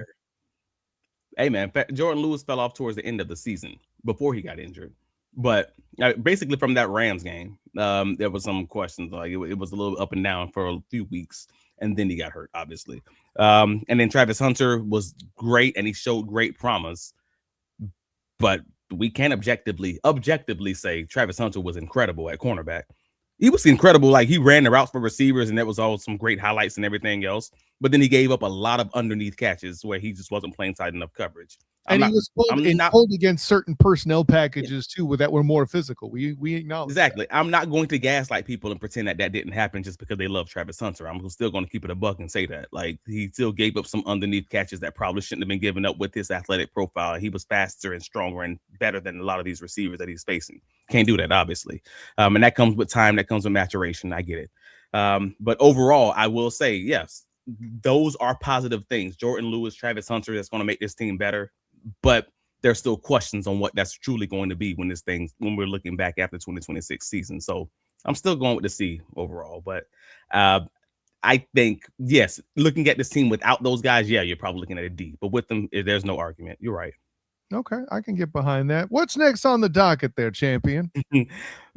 B: Hey, man, Jordan Lewis fell off towards the end of the season before he got injured. But basically from that Rams game, there was some questions. Like it was a little up and down for a few weeks, and then he got hurt, obviously. And then Travis Hunter was great, and he showed great promise. But we can't objectively say Travis Hunter was incredible at cornerback. He was incredible. Like, he ran the routes for receivers, and that was all some great highlights and everything else. but then he gave up a lot of underneath catches where he just wasn't playing tight enough coverage.
A: And he was pulled against certain personnel packages too that were more physical. We acknowledge
B: exactly.
A: that.
B: I'm not going to gaslight people and pretend that didn't happen just because they love Travis Hunter. I'm still going to keep it a buck and say that. Like, he still gave up some underneath catches that probably shouldn't have been given up with his athletic profile. He was faster and stronger and better than a lot of these receivers that he's facing. Can't do that, obviously. And that comes with time. That comes with maturation. I get it. But overall, I will say, yes, those are positive things. Jordan Lewis, Travis Hunter, that's going to make this team better. But there's still questions on what that's truly going to be when we're looking back after 2026 season. So I'm still going with the C overall. But I think, yes, looking at this team without those guys, yeah, you're probably looking at a D. But with them, there's no argument. You're right.
A: Okay, I can get behind that. What's next on the docket there, champion?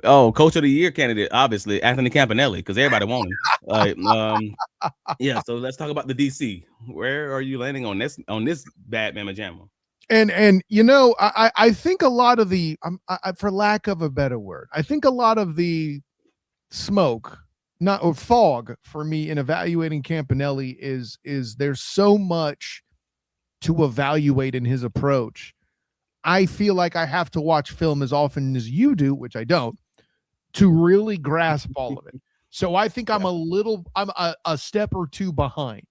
B: Coach of the year candidate, obviously, Anthony Campanile, because everybody wants him. Yeah, so let's talk about the DC. Where are you landing on this bad mamma jamma?
A: And I think a lot of the for lack of a better word, I think a lot of the smoke, fog for me in evaluating Campanile is there's so much to evaluate in his approach. I feel like I have to watch film as often as you do, which I don't, to really grasp all of it. So I think I'm a step or two behind.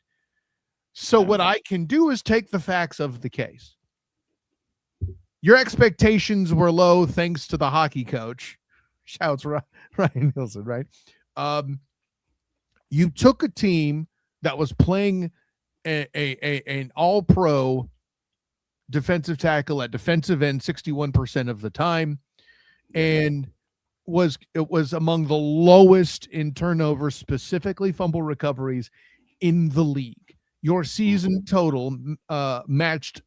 A: So what I can do is take the facts of the case. Your expectations were low thanks to the hockey coach. Shouts Ryan Nielsen, right? You took a team that was playing an all-pro defensive tackle at defensive end 61% of the time, and it was among the lowest in turnovers, specifically fumble recoveries, in the league. Your season total matched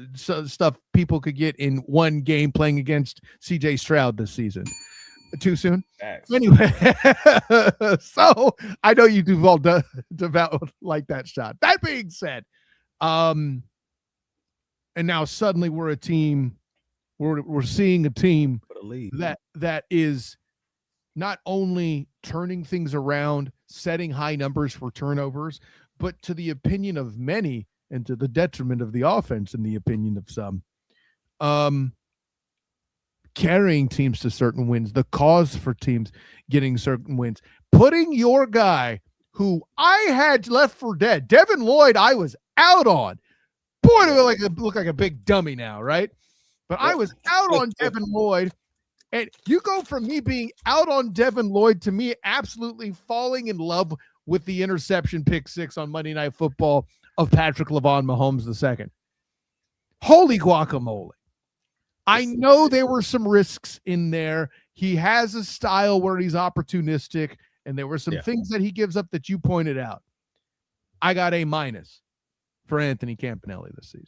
A: stuff people could get in one game playing against CJ Stroud this season. Too soon? Thanks. Anyway, so I know you Duval like that shot. That being said, and now suddenly we're a team. We're seeing a team that is not only turning things around, setting high numbers for turnovers, but to the opinion of many and to the detriment of the offense, in the opinion of some, carrying teams to certain wins, the cause for teams getting certain wins, putting your guy who I had left for dead, Devin Lloyd, I was out on. Boy, do I look like a big dummy now, right? But I was out on Devin Lloyd. And you go from me being out on Devin Lloyd to me absolutely falling in love with the interception pick 6 on Monday Night Football of Patrick LaVon Mahomes II. Holy guacamole. I know there were some risks in there. He has a style where he's opportunistic, and there were some things that he gives up that you pointed out. I got A- for Anthony Campanile this season.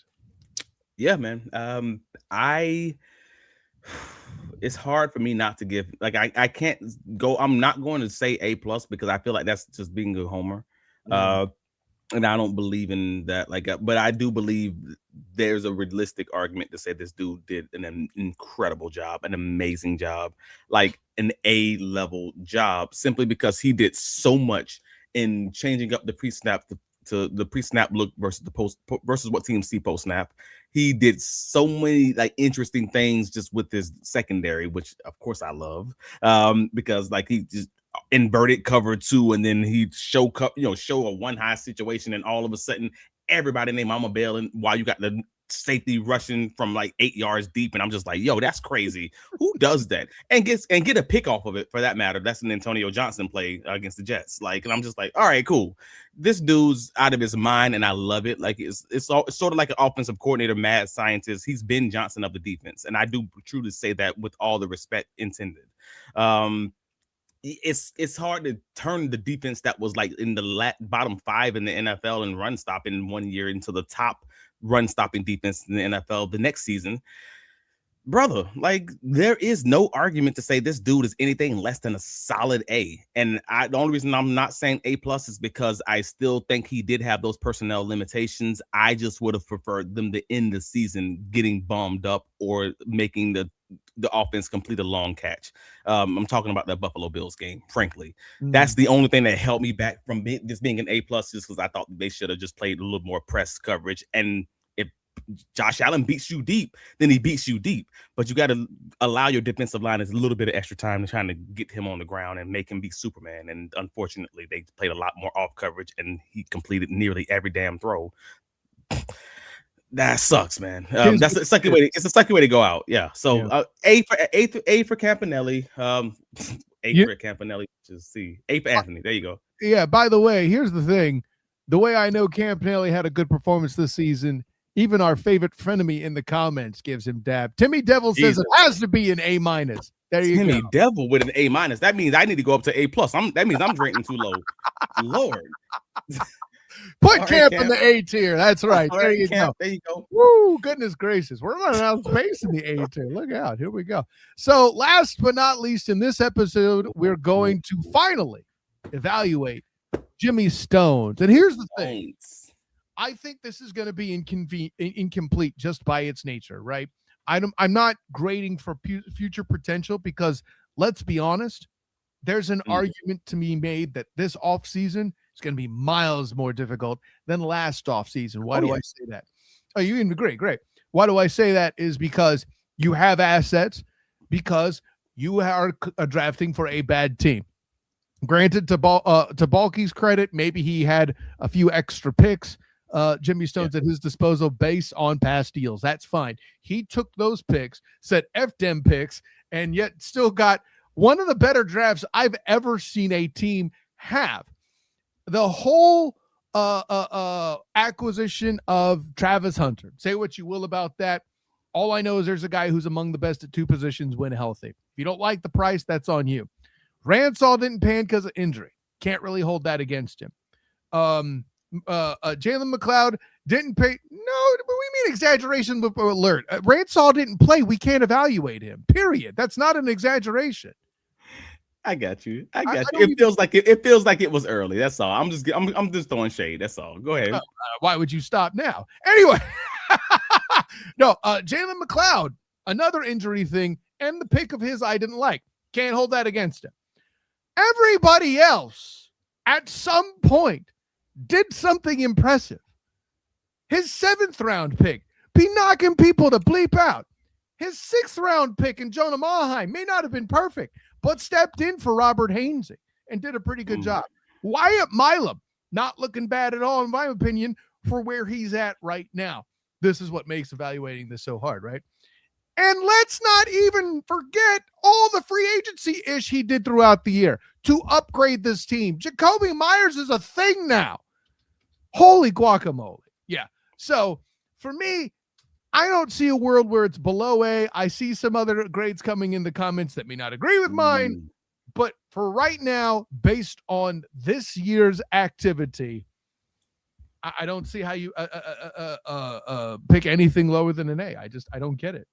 B: Yeah, man. It's hard for me not to give, like, I can't go, I'm not going to say A+ because I feel like that's just being a homer. And I don't believe in that, but I do believe there's a realistic argument to say this dude did an incredible job, an amazing job, like an A-level job, simply because he did so much in changing up the pre-snap to the pre-snap look versus the post versus what teams see post-snap. He did so many interesting things just with his secondary, which of course I love, because he just inverted cover 2, and then he show a one high situation, and all of a sudden everybody named Mama bailing while you got the safety rushing from 8 yards deep, and I'm just like, yo, that's crazy. Who does that and get a pick off of it, for that matter? That's an Antonio Johnson play against the Jets. And I'm just like, all right, cool. This dude's out of his mind, and I love it. It's sort of like an offensive coordinator, mad scientist. He's Ben Johnson of the defense, and I do truly say that with all the respect intended. It's hard to turn the defense that was in the bottom 5 in the NFL in run stopping 1 year into the top run stopping defense in the NFL the next season. Brother, there is no argument to say this dude is anything less than a solid A. And the only reason I'm not saying A+ is because I still think he did have those personnel limitations. I just would have preferred them to end the season getting bombed up or making the the offense complete a long catch. I'm talking about that Buffalo Bills game. Frankly, that's the only thing that held me back from this being an A+, just because I thought they should have just played a little more press coverage. And if Josh Allen beats you deep, then he beats you deep. But you got to allow your defensive line a little bit of extra time to trying to get him on the ground and make him be Superman. And unfortunately, they played a lot more off coverage, and he completed nearly every damn throw. That sucks, man. That's a second way. It's a second way to go out. Yeah. So A for Campanile. A for Campanile. Just C. A for Anthony. There you go.
A: Yeah. By the way, here's the thing. The way I know Campanile had a good performance this season, even our favorite frenemy in the comments gives him dab. Timmy Devil says it has to be an A-. There you
B: Timmy
A: go.
B: Devil with an A-. That means I need to go up to A+. That means I'm drinking too low. Lord.
A: Put Camp in the A tier. That's right. There you
B: go.
A: There you go. Woo, goodness gracious. We're running out of space in the A tier. Look out. Here we go. So last but not least, in this episode, we're going to finally evaluate Jimmy Stones. And here's the thing. I think this is going to be incomplete just by its nature, right? I'm not grading for future potential because, let's be honest, there's an argument to be made that this offseason is going to be miles more difficult than last offseason. Why do I say that? Oh, you agree? Great. Why do I say that? Is because you have assets, because you are drafting for a bad team. Granted, to Balky's credit, maybe he had a few extra picks, Jimmy Stones at his disposal based on past deals. That's fine. He took those picks, said F them picks, and yet still got one of the better drafts I've ever seen a team have. The whole acquisition of Travis Hunter. Say what you will about that. All I know is there's a guy who's among the best at two positions when healthy. If you don't like the price, that's on you. Ransall didn't pan because of injury. Can't really hold that against him. Jalen McLeod didn't pay. No, but we mean exaggeration alert. Ransall didn't play. We can't evaluate him. Period. That's not an exaggeration.
B: I got you. It feels like it was early. That's all. I'm just throwing shade. That's all. Go ahead.
A: Why would you stop now? Anyway, no. Jalen McLeod, another injury thing, and the pick of his I didn't like. Can't hold that against him. Everybody else at some point did something impressive. His 7th round pick be knocking people to bleep out. His 6th round pick in Jonah Maheim may not have been perfect, but stepped in for Robert Hainsey and did a pretty good job. Wyatt Milam, not looking bad at all, in my opinion, for where he's at right now. This is what makes evaluating this so hard, right? And let's not even forget all the free agency ish he did throughout the year to upgrade this team. Jacoby Myers is a thing now. Holy guacamole. Yeah. So for me, I don't see a world where it's below A. I see some other grades coming in the comments that may not agree with mine. But for right now, based on this year's activity, I don't see how you pick anything lower than an A. I don't get it.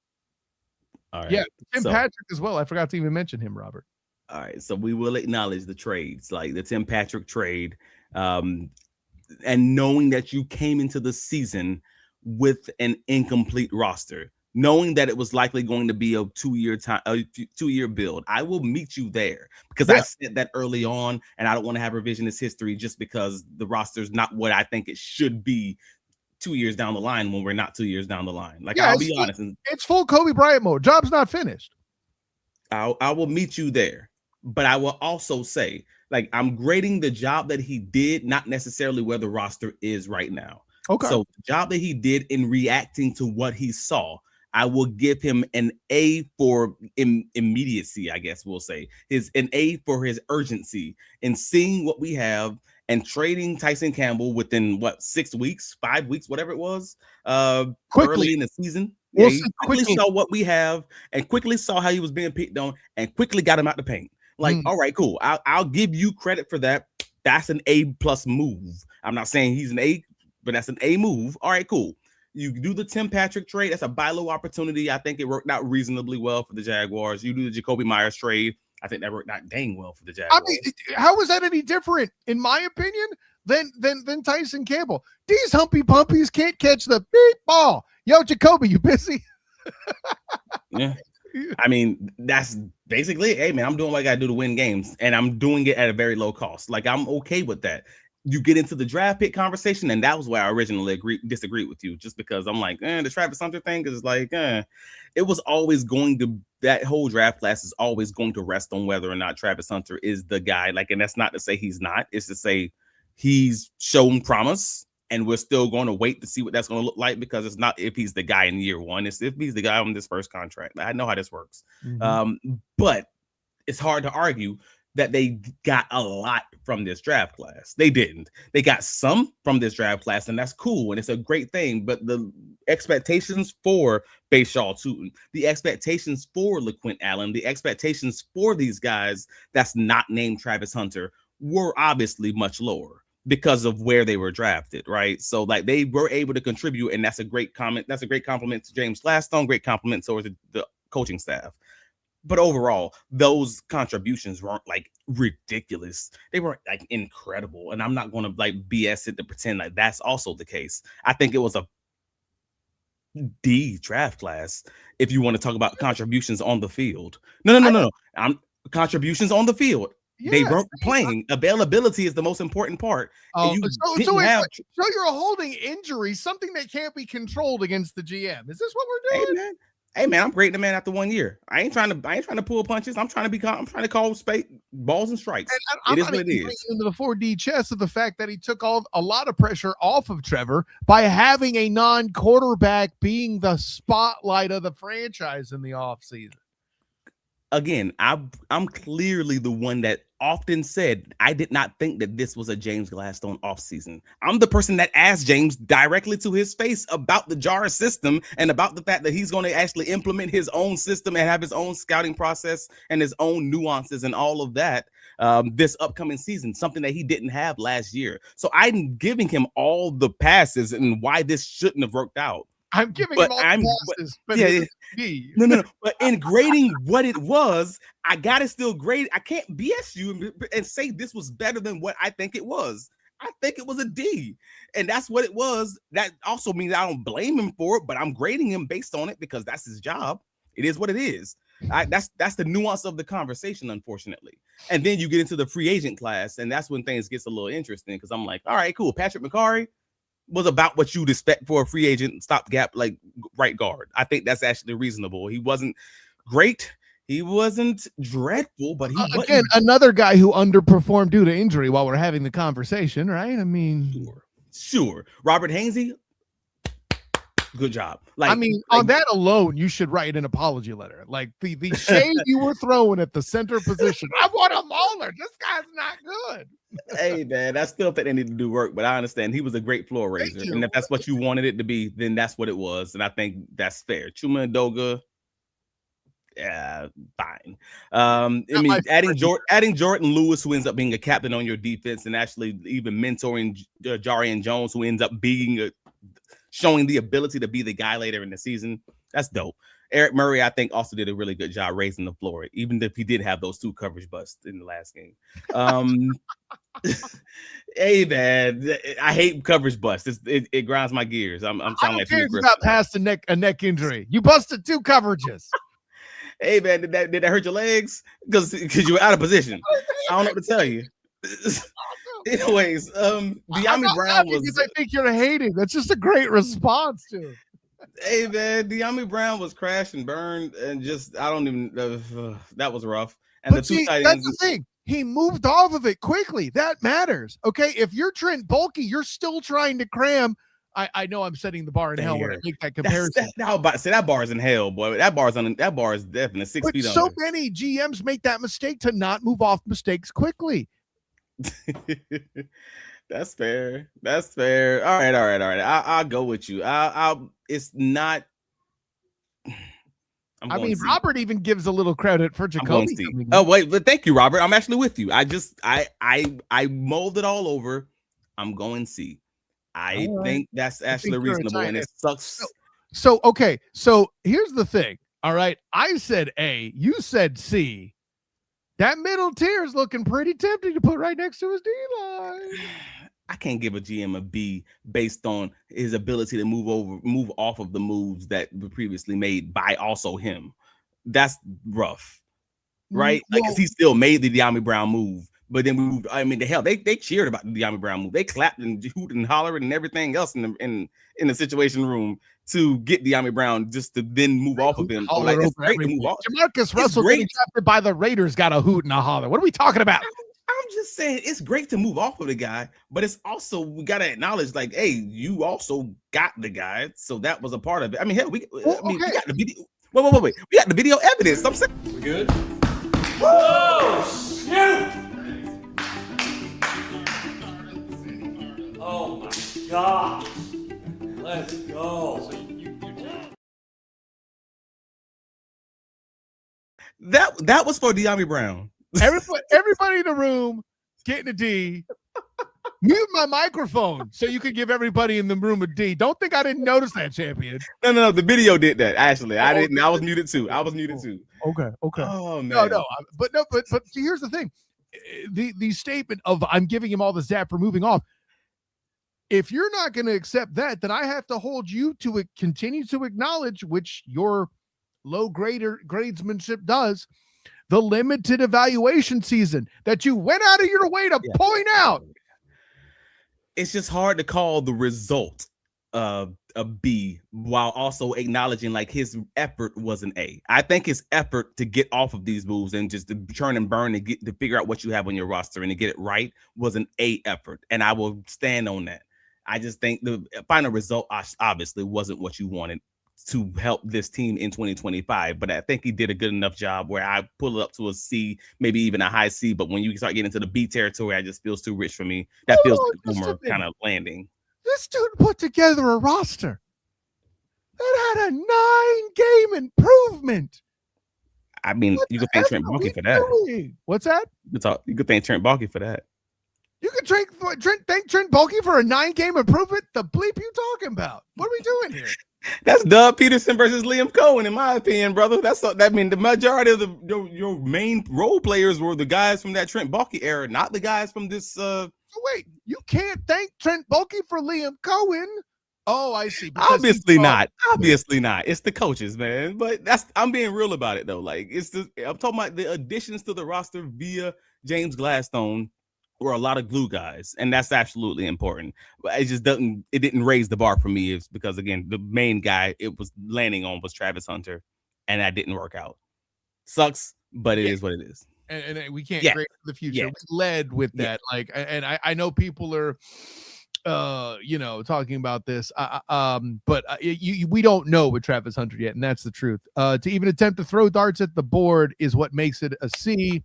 B: All right.
A: Yeah, Tim Patrick as well. I forgot to even mention him, Robert.
B: All right, so we will acknowledge the trades, like the Tim Patrick trade, and knowing that you came into the season with an incomplete roster, knowing that it was likely going to be a 2-year build. I will meet you there because I said that early on, and I don't want to have revisionist history just because the roster's not what I think it should be 2 years down the line when we're not 2 years down the line. Like, I'll be honest.
A: It's full Kobe Bryant mode. Job's not finished.
B: I will meet you there. But I will also say, like, I'm grading the job that he did, not necessarily where the roster is right now.
A: Okay.
B: So the job that he did in reacting to what he saw, I will give him an A for immediacy, I guess we'll say. An A for his urgency in seeing what we have and trading Tyson Campbell within 6 weeks, 5 weeks, whatever it was, early in the season. Yeah, he quickly saw what we have and quickly saw how he was being picked on and quickly got him out the paint. Like, all right, cool. I'll give you credit for that. That's an A+ move. I'm not saying he's an A, but that's an A move. All right, cool. You do the Tim Patrick trade. That's a buy low opportunity. I think it worked out reasonably well for the Jaguars. You do the Jacoby Myers trade. I think that worked out dang well for the Jaguars.
A: I mean, how is that any different, in my opinion, than Tyson Campbell? These humpy pumpies can't catch the beat ball. Yo, Jacoby, you busy?
B: Yeah. I mean, that's basically it. Hey, man, I'm doing what I got to do to win games, and I'm doing it at a very low cost. Like, I'm okay with that. You get into the draft pick conversation, and that was where I originally disagreed with you, just because I'm like, the Travis Hunter thing is like, it was always going to, that whole draft class is always going to rest on whether or not Travis Hunter is the guy. Like, and that's not to say he's not, it's to say he's shown promise. And we're still going to wait to see what that's going to look like, because it's not if he's the guy in year one, it's if he's the guy on this first contract. I know how this works. But it's hard to argue that they got a lot from this draft class. They didn't. They got some from this draft class, and that's cool, and it's a great thing. But the expectations for Bashaw Tootin, the expectations for LaQuint Allen, the expectations for these guys that's not named Travis Hunter were obviously much lower, because of where they were drafted, right? So like they were able to contribute, and that's a great comment. That's a great compliment to James Gladstone, great compliment towards the coaching staff. But overall, those contributions weren't like ridiculous. They weren't like incredible. And I'm not going to like BS it to pretend like that's also the case. I think it was a D draft class if you want to talk about contributions on the field. No. I'm contributions on the field. They weren't playing. Availability is the most important part.
A: So you're a holding injury, something that can't be controlled against the GM. Is this what we're doing?
B: Hey man, I'm grading the man after 1 year. I ain't trying to pull punches. I'm trying to call balls and strikes.
A: And it is what it is. Into the 4D chess of the fact that he took a lot of pressure off of Trevor by having a non-quarterback being the spotlight of the franchise in the offseason.
B: Again, I'm clearly the one that often said I did not think that this was a James Gladstone offseason. I'm the person that asked James directly to his face about the JAR system and about the fact that he's going to actually implement his own system and have his own scouting process and his own nuances and all of that this upcoming season, something that he didn't have last year. So I'm giving him all the passes and why this shouldn't have worked out.
A: I'm giving him all the passes, but
B: no. But in grading what it was, I gotta still grade. I can't BS you and say this was better than what I think it was. I think it was a D, and that's what it was. That also means I don't blame him for it, but I'm grading him based on it because that's his job. It is what it is. That's the nuance of the conversation, unfortunately. And then you get into the free agent class, and that's when things gets a little interesting because I'm like, all right, cool. Patrick McCarry was about what you'd expect for a free agent stopgap, like right guard. I think that's actually reasonable. He wasn't great. He wasn't dreadful, but he
A: again, another guy who underperformed due to injury while we're having the conversation, right? I mean,
B: sure. Robert Hainsey, good job.
A: On that alone, you should write an apology letter. Like the shade you were throwing at the center position. I want a Mauler. This guy's not good.
B: Hey man, I still think they need to do work, but I understand he was a great floor raiser, and if that's what you wanted it to be, then that's what it was, and I think that's fair. Chuma Ndoga, yeah, fine. Adding Jordan Lewis, who ends up being a captain on your defense, and actually even mentoring Jarian Jones, who ends up being showing the ability to be the guy later in the season. That's dope. Eric Murray, I think, also did a really good job raising the floor, even if he did have those 2 coverage busts in the last game. Hey man, I hate coverage busts. It grinds my gears. I'm sounding like
A: you got past a neck injury. You busted 2 coverages.
B: Hey man, did that hurt your legs? Because you were out of position. I don't know what to tell you. Anyways, De'Ami Brown was.
A: I think you're hating. That's just a great response to it.
B: Hey man, De'Ami Brown was crashed and burned, and just I don't even. That was rough. And
A: but the 2 tight ends. That's the thing. He moved off of it quickly. That matters. Okay, if you're Trent Bulky, you're still trying to cram. I know I'm setting the bar in hell when I make that comparison.
B: That bar is in hell, boy. That bar is definitely 6 feet
A: so
B: under.
A: Many GMs make that mistake to not move off mistakes quickly.
B: That's fair. All right. I'll go with you. It's not.
A: Robert even gives a little credit for Jacoby.
B: Oh wait, but thank you, Robert. I'm actually with you. I mulled it all over. I'm going C. I think that's actually reasonable, and it sucks.
A: So okay. So here's the thing. All right, I said A. You said C. That middle tier is looking pretty tempting to put right next to his D-line.
B: I can't give a GM a B based on his ability to move off of the moves that were previously made by also him. that's rough, right? Like, because he still made the De'Ami Brown move, but then we moved. I mean, the hell, they cheered about the De'Ami Brown move. They clapped and hooted and hollered and everything else in the situation room to get De'Ami Brown, just to then move off of him. So, like, it's great to move off.
A: Jamarcus Russell getting drafted by the Raiders got a hoot and a holler. What are we talking about?
B: I'm just saying it's great to move off of the guy, but it's also, we got to acknowledge, like, hey, you also got the guy, so that was a part of it. I mean, hell, we got the video. Wait. We got the video evidence. I'm saying
C: we good. Whoa! Shoot! Oh my gosh! Let's go.
B: That was for De'Ami Brown.
A: Everybody in the room getting a D. Mute my microphone so you could give everybody in the room a D. Don't think I didn't notice that, champion.
B: No. The video did that. Actually, I didn't. I was muted too.
A: Okay.
B: Oh man.
A: No. But see, here's the thing. The statement of I'm giving him all the stat for moving off. If you're not going to accept that, then I have to hold you to it. Continue to acknowledge, which your low gradesmanship does, the limited evaluation season that you went out of your way to point out.
B: It's just hard to call the result a B while also acknowledging, like, his effort was an A. I think his effort to get off of these moves and just to churn and burn and get to figure out what you have on your roster and to get it right was an A effort, and I will stand on that. I just think the final result obviously wasn't what you wanted to help this team in 2025, but I think he did a good enough job where I pull it up to a C, maybe even a high C. But when you start getting into the B territory, I just feels too rich for me. That feels like Boomer kind of landing.
A: This dude put together a roster that had a 9-game improvement.
B: I mean, you could thank Trent Baalke for that.
A: What's that?
B: You could thank Trent Baalke for that.
A: You could thank Trent Baalke for a 9-game improvement? The bleep you talking about? What are we doing here?
B: That's Doug Peterson versus Liam Cohen, in my opinion, brother. That mean the majority of your main role players were the guys from that Trent Baalke era, not the guys from this. So
A: wait, you can't thank Trent Baalke for Liam Cohen. Oh, I see.
B: Obviously not. Obviously not. It's the coaches, man. But I'm being real about it though. Like, I'm talking about the additions to the roster via James Gladstone were a lot of glue guys, and that's absolutely important. But it didn't raise the bar for me. It's because, again, the main guy it was landing on was Travis Hunter, and that didn't work out. Sucks, but it is what it is.
A: And we can't grade for the future. We led with that. Like, and I know people are talking about this. But we don't know with Travis Hunter yet, and that's the truth. To even attempt to throw darts at the board is what makes it a C.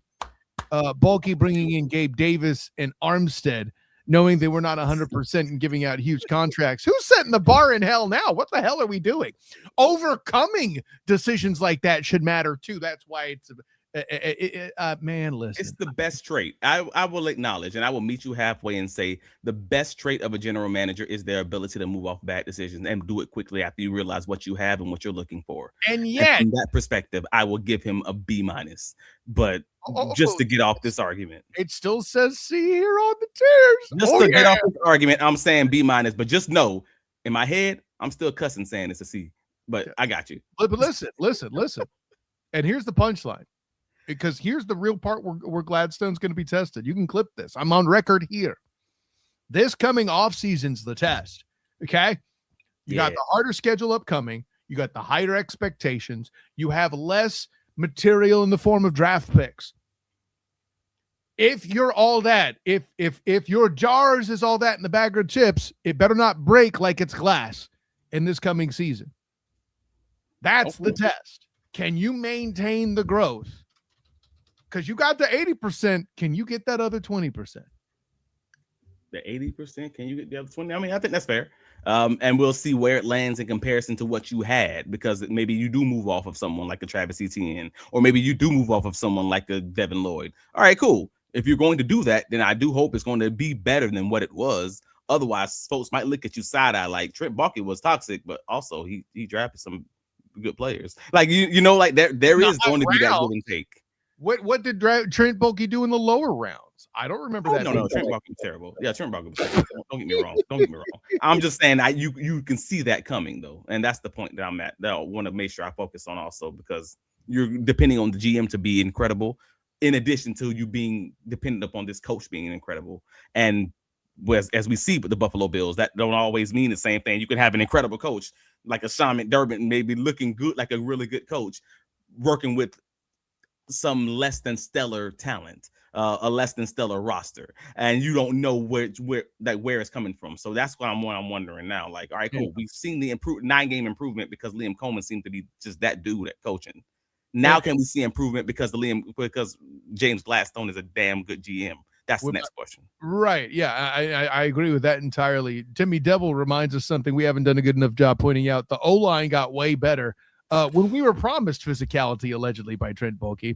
A: Baalke bringing in Gabe Davis and Armstead, knowing they were not 100% and giving out huge contracts. Who's setting the bar in hell now? What the hell are we doing? Overcoming decisions like that should matter too. That's why it's man, listen.
B: It's the best trait. I will acknowledge, and I will meet you halfway and say the best trait of a general manager is their ability to move off bad decisions and do it quickly after you realize what you have and what you're looking for.
A: And yet,
B: from that perspective, I will give him a B-. But just to get off this argument,
A: it still says C here on the tiers.
B: Just to get off this argument, I'm saying B-. But just know, in my head, I'm still cussing saying it's a C. But I got you.
A: But listen. And here's the punchline. Because here's the real part where Gladstone's going to be tested. You can clip this. I'm on record here. This coming off season's the test. Okay. You got the harder schedule upcoming. You got the higher expectations. You have less material in the form of draft picks. If you're all that, if your jars is all that in the bag of chips, it better not break like it's glass in this coming season. That's the test. Can you maintain the growth? Because you got the 80%. Can you get that other 20%?
B: The 80%? Can you get the other 20%? I mean, I think that's fair. And we'll see where it lands in comparison to what you had, because maybe you do move off of someone like a Travis Etienne, or maybe you do move off of someone like a Devin Lloyd. All right, cool. If you're going to do that, then I do hope it's going to be better than what it was. Otherwise, folks might look at you side-eye like Trent Baalke was toxic, but also he drafted some good players. Like, like there is going to be that give and take.
A: What did Trent Baalke do in the lower rounds? I don't remember that.
B: No, Trent Baalke was terrible. Yeah, Trent Baalke was terrible. Don't get me wrong. I'm just saying you can see that coming though, and that's the point that I'm at. That I want to make sure I focus on also, because you're depending on the GM to be incredible, in addition to you being dependent upon this coach being incredible. And as we see with the Buffalo Bills, that don't always mean the same thing. You could have an incredible coach like a Sean McDermott, maybe looking good, like a really good coach, working with some less than stellar talent, a less than stellar roster, and you don't know where it's coming from. So that's what I'm wondering now. Like, all right, cool. We've seen the 9-game improvement because Liam Coleman seemed to be just that dude at coaching. Now can we see improvement because James Gladstone is a damn good GM? That's the next question.
A: Right. Yeah, I agree with that entirely. Timmy Devil reminds us something we haven't done a good enough job pointing out. The O-line got way better. When we were promised physicality, allegedly by Trent Baalke,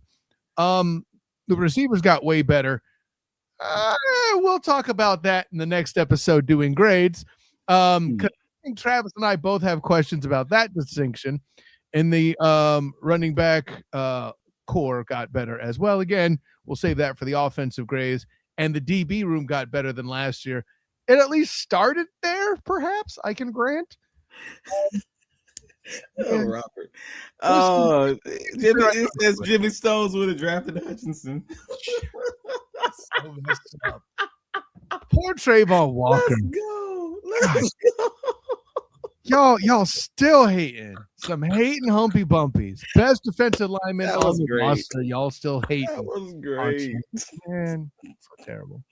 A: the receivers got way better. We'll talk about that in the next episode doing grades. 'Cause I think Travis and I both have questions about that distinction. And the running back core got better as well. Again, we'll save that for the offensive grades. And the DB room got better than last year. It at least started there, perhaps, I can grant.
B: Robert. Oh, it says Jimmy Stones would have drafted Hutchinson.
A: So messed up. Poor Trayvon Walker.
B: Let's go.
A: Y'all still hating. Some hating humpy bumpies. Best defensive lineman on the roster. Y'all still hating.
B: That was great.
A: Man, so terrible.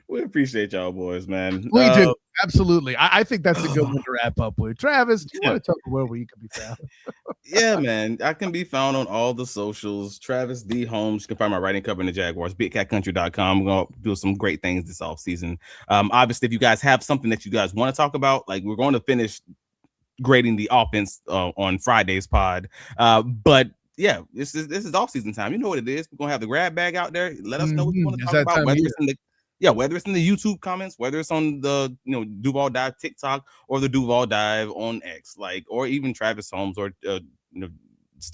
B: We appreciate y'all boys, man.
A: We do. Absolutely. I think that's a good one to wrap up with. Travis, do you want to tell me where you can be found?
B: Yeah, man. I can be found on all the socials. Travis D. Holmes. You can find my writing covering the Jaguars, bigcatcountry.com. We're going to do some great things this offseason. Obviously, if you guys have something that you guys want to talk about, like we're going to finish grading the offense on Friday's pod. But yeah, this is off-season time. You know what it is. We're going to have the grab bag out there. Let us know what you want to talk about, whether it's in the YouTube comments, whether it's on the Duval Dive TikTok or the Duval Dive on X, or even Travis Holmes or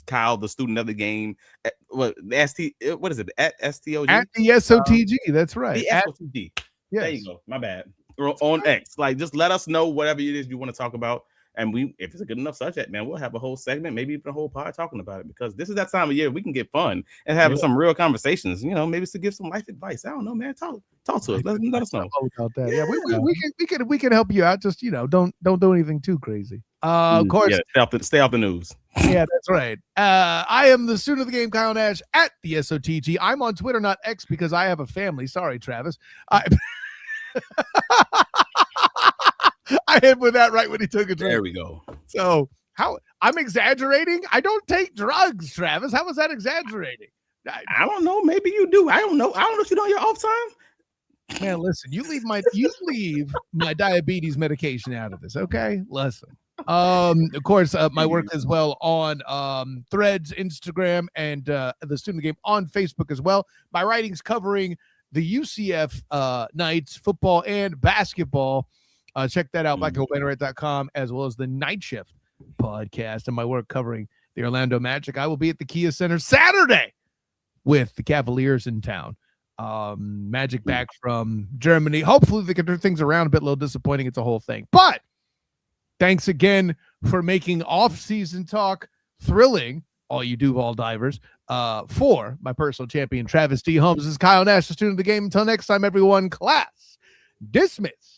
B: Kyle, the student of the game. What is it? At STOG? At
A: the SOTG. That's right.
B: The SOTG. Yes. There you go. My bad. On X. Just let us know whatever it is you want to talk about. And if it's a good enough subject, man, we'll have a whole segment, maybe even a whole pod talking about it, because this is that time of year we can get fun and have some real conversations. Maybe it's to give some life advice. I don't know, man. Talk to us. Let us know
A: about that. Yeah, we can help you out. Just don't do anything too crazy. Of course,
B: stay off the news.
A: Yeah, that's right. I am the student of the game, Kyle Nash at the SOTG. I'm on Twitter, not X, because I have a family. Sorry, Travis. I hit with that right when he took a drink.
B: There we go.
A: So I'm exaggerating? I don't take drugs, Travis. How was that exaggerating?
B: I don't know. Maybe you do. I don't know. I don't know what you do on your off time.
A: Man, listen, you leave my diabetes medication out of this, okay? Listen. Of course, my work as well on Threads, Instagram, and the Student Game on Facebook as well. My writings covering the UCF Knights football and basketball. Check that out, blackandgoldbannerite.com, as well as the Night Shift podcast and my work covering the Orlando Magic. I will be at the Kia Center Saturday with the Cavaliers in town. Magic back from Germany. Hopefully they can turn things around a bit. A little disappointing. It's a whole thing. But thanks again for making off-season talk thrilling, all you Duval divers, for my personal champion, Travis D. Holmes. This is Kyle Nash, the student of the game. Until next time, everyone, class dismissed.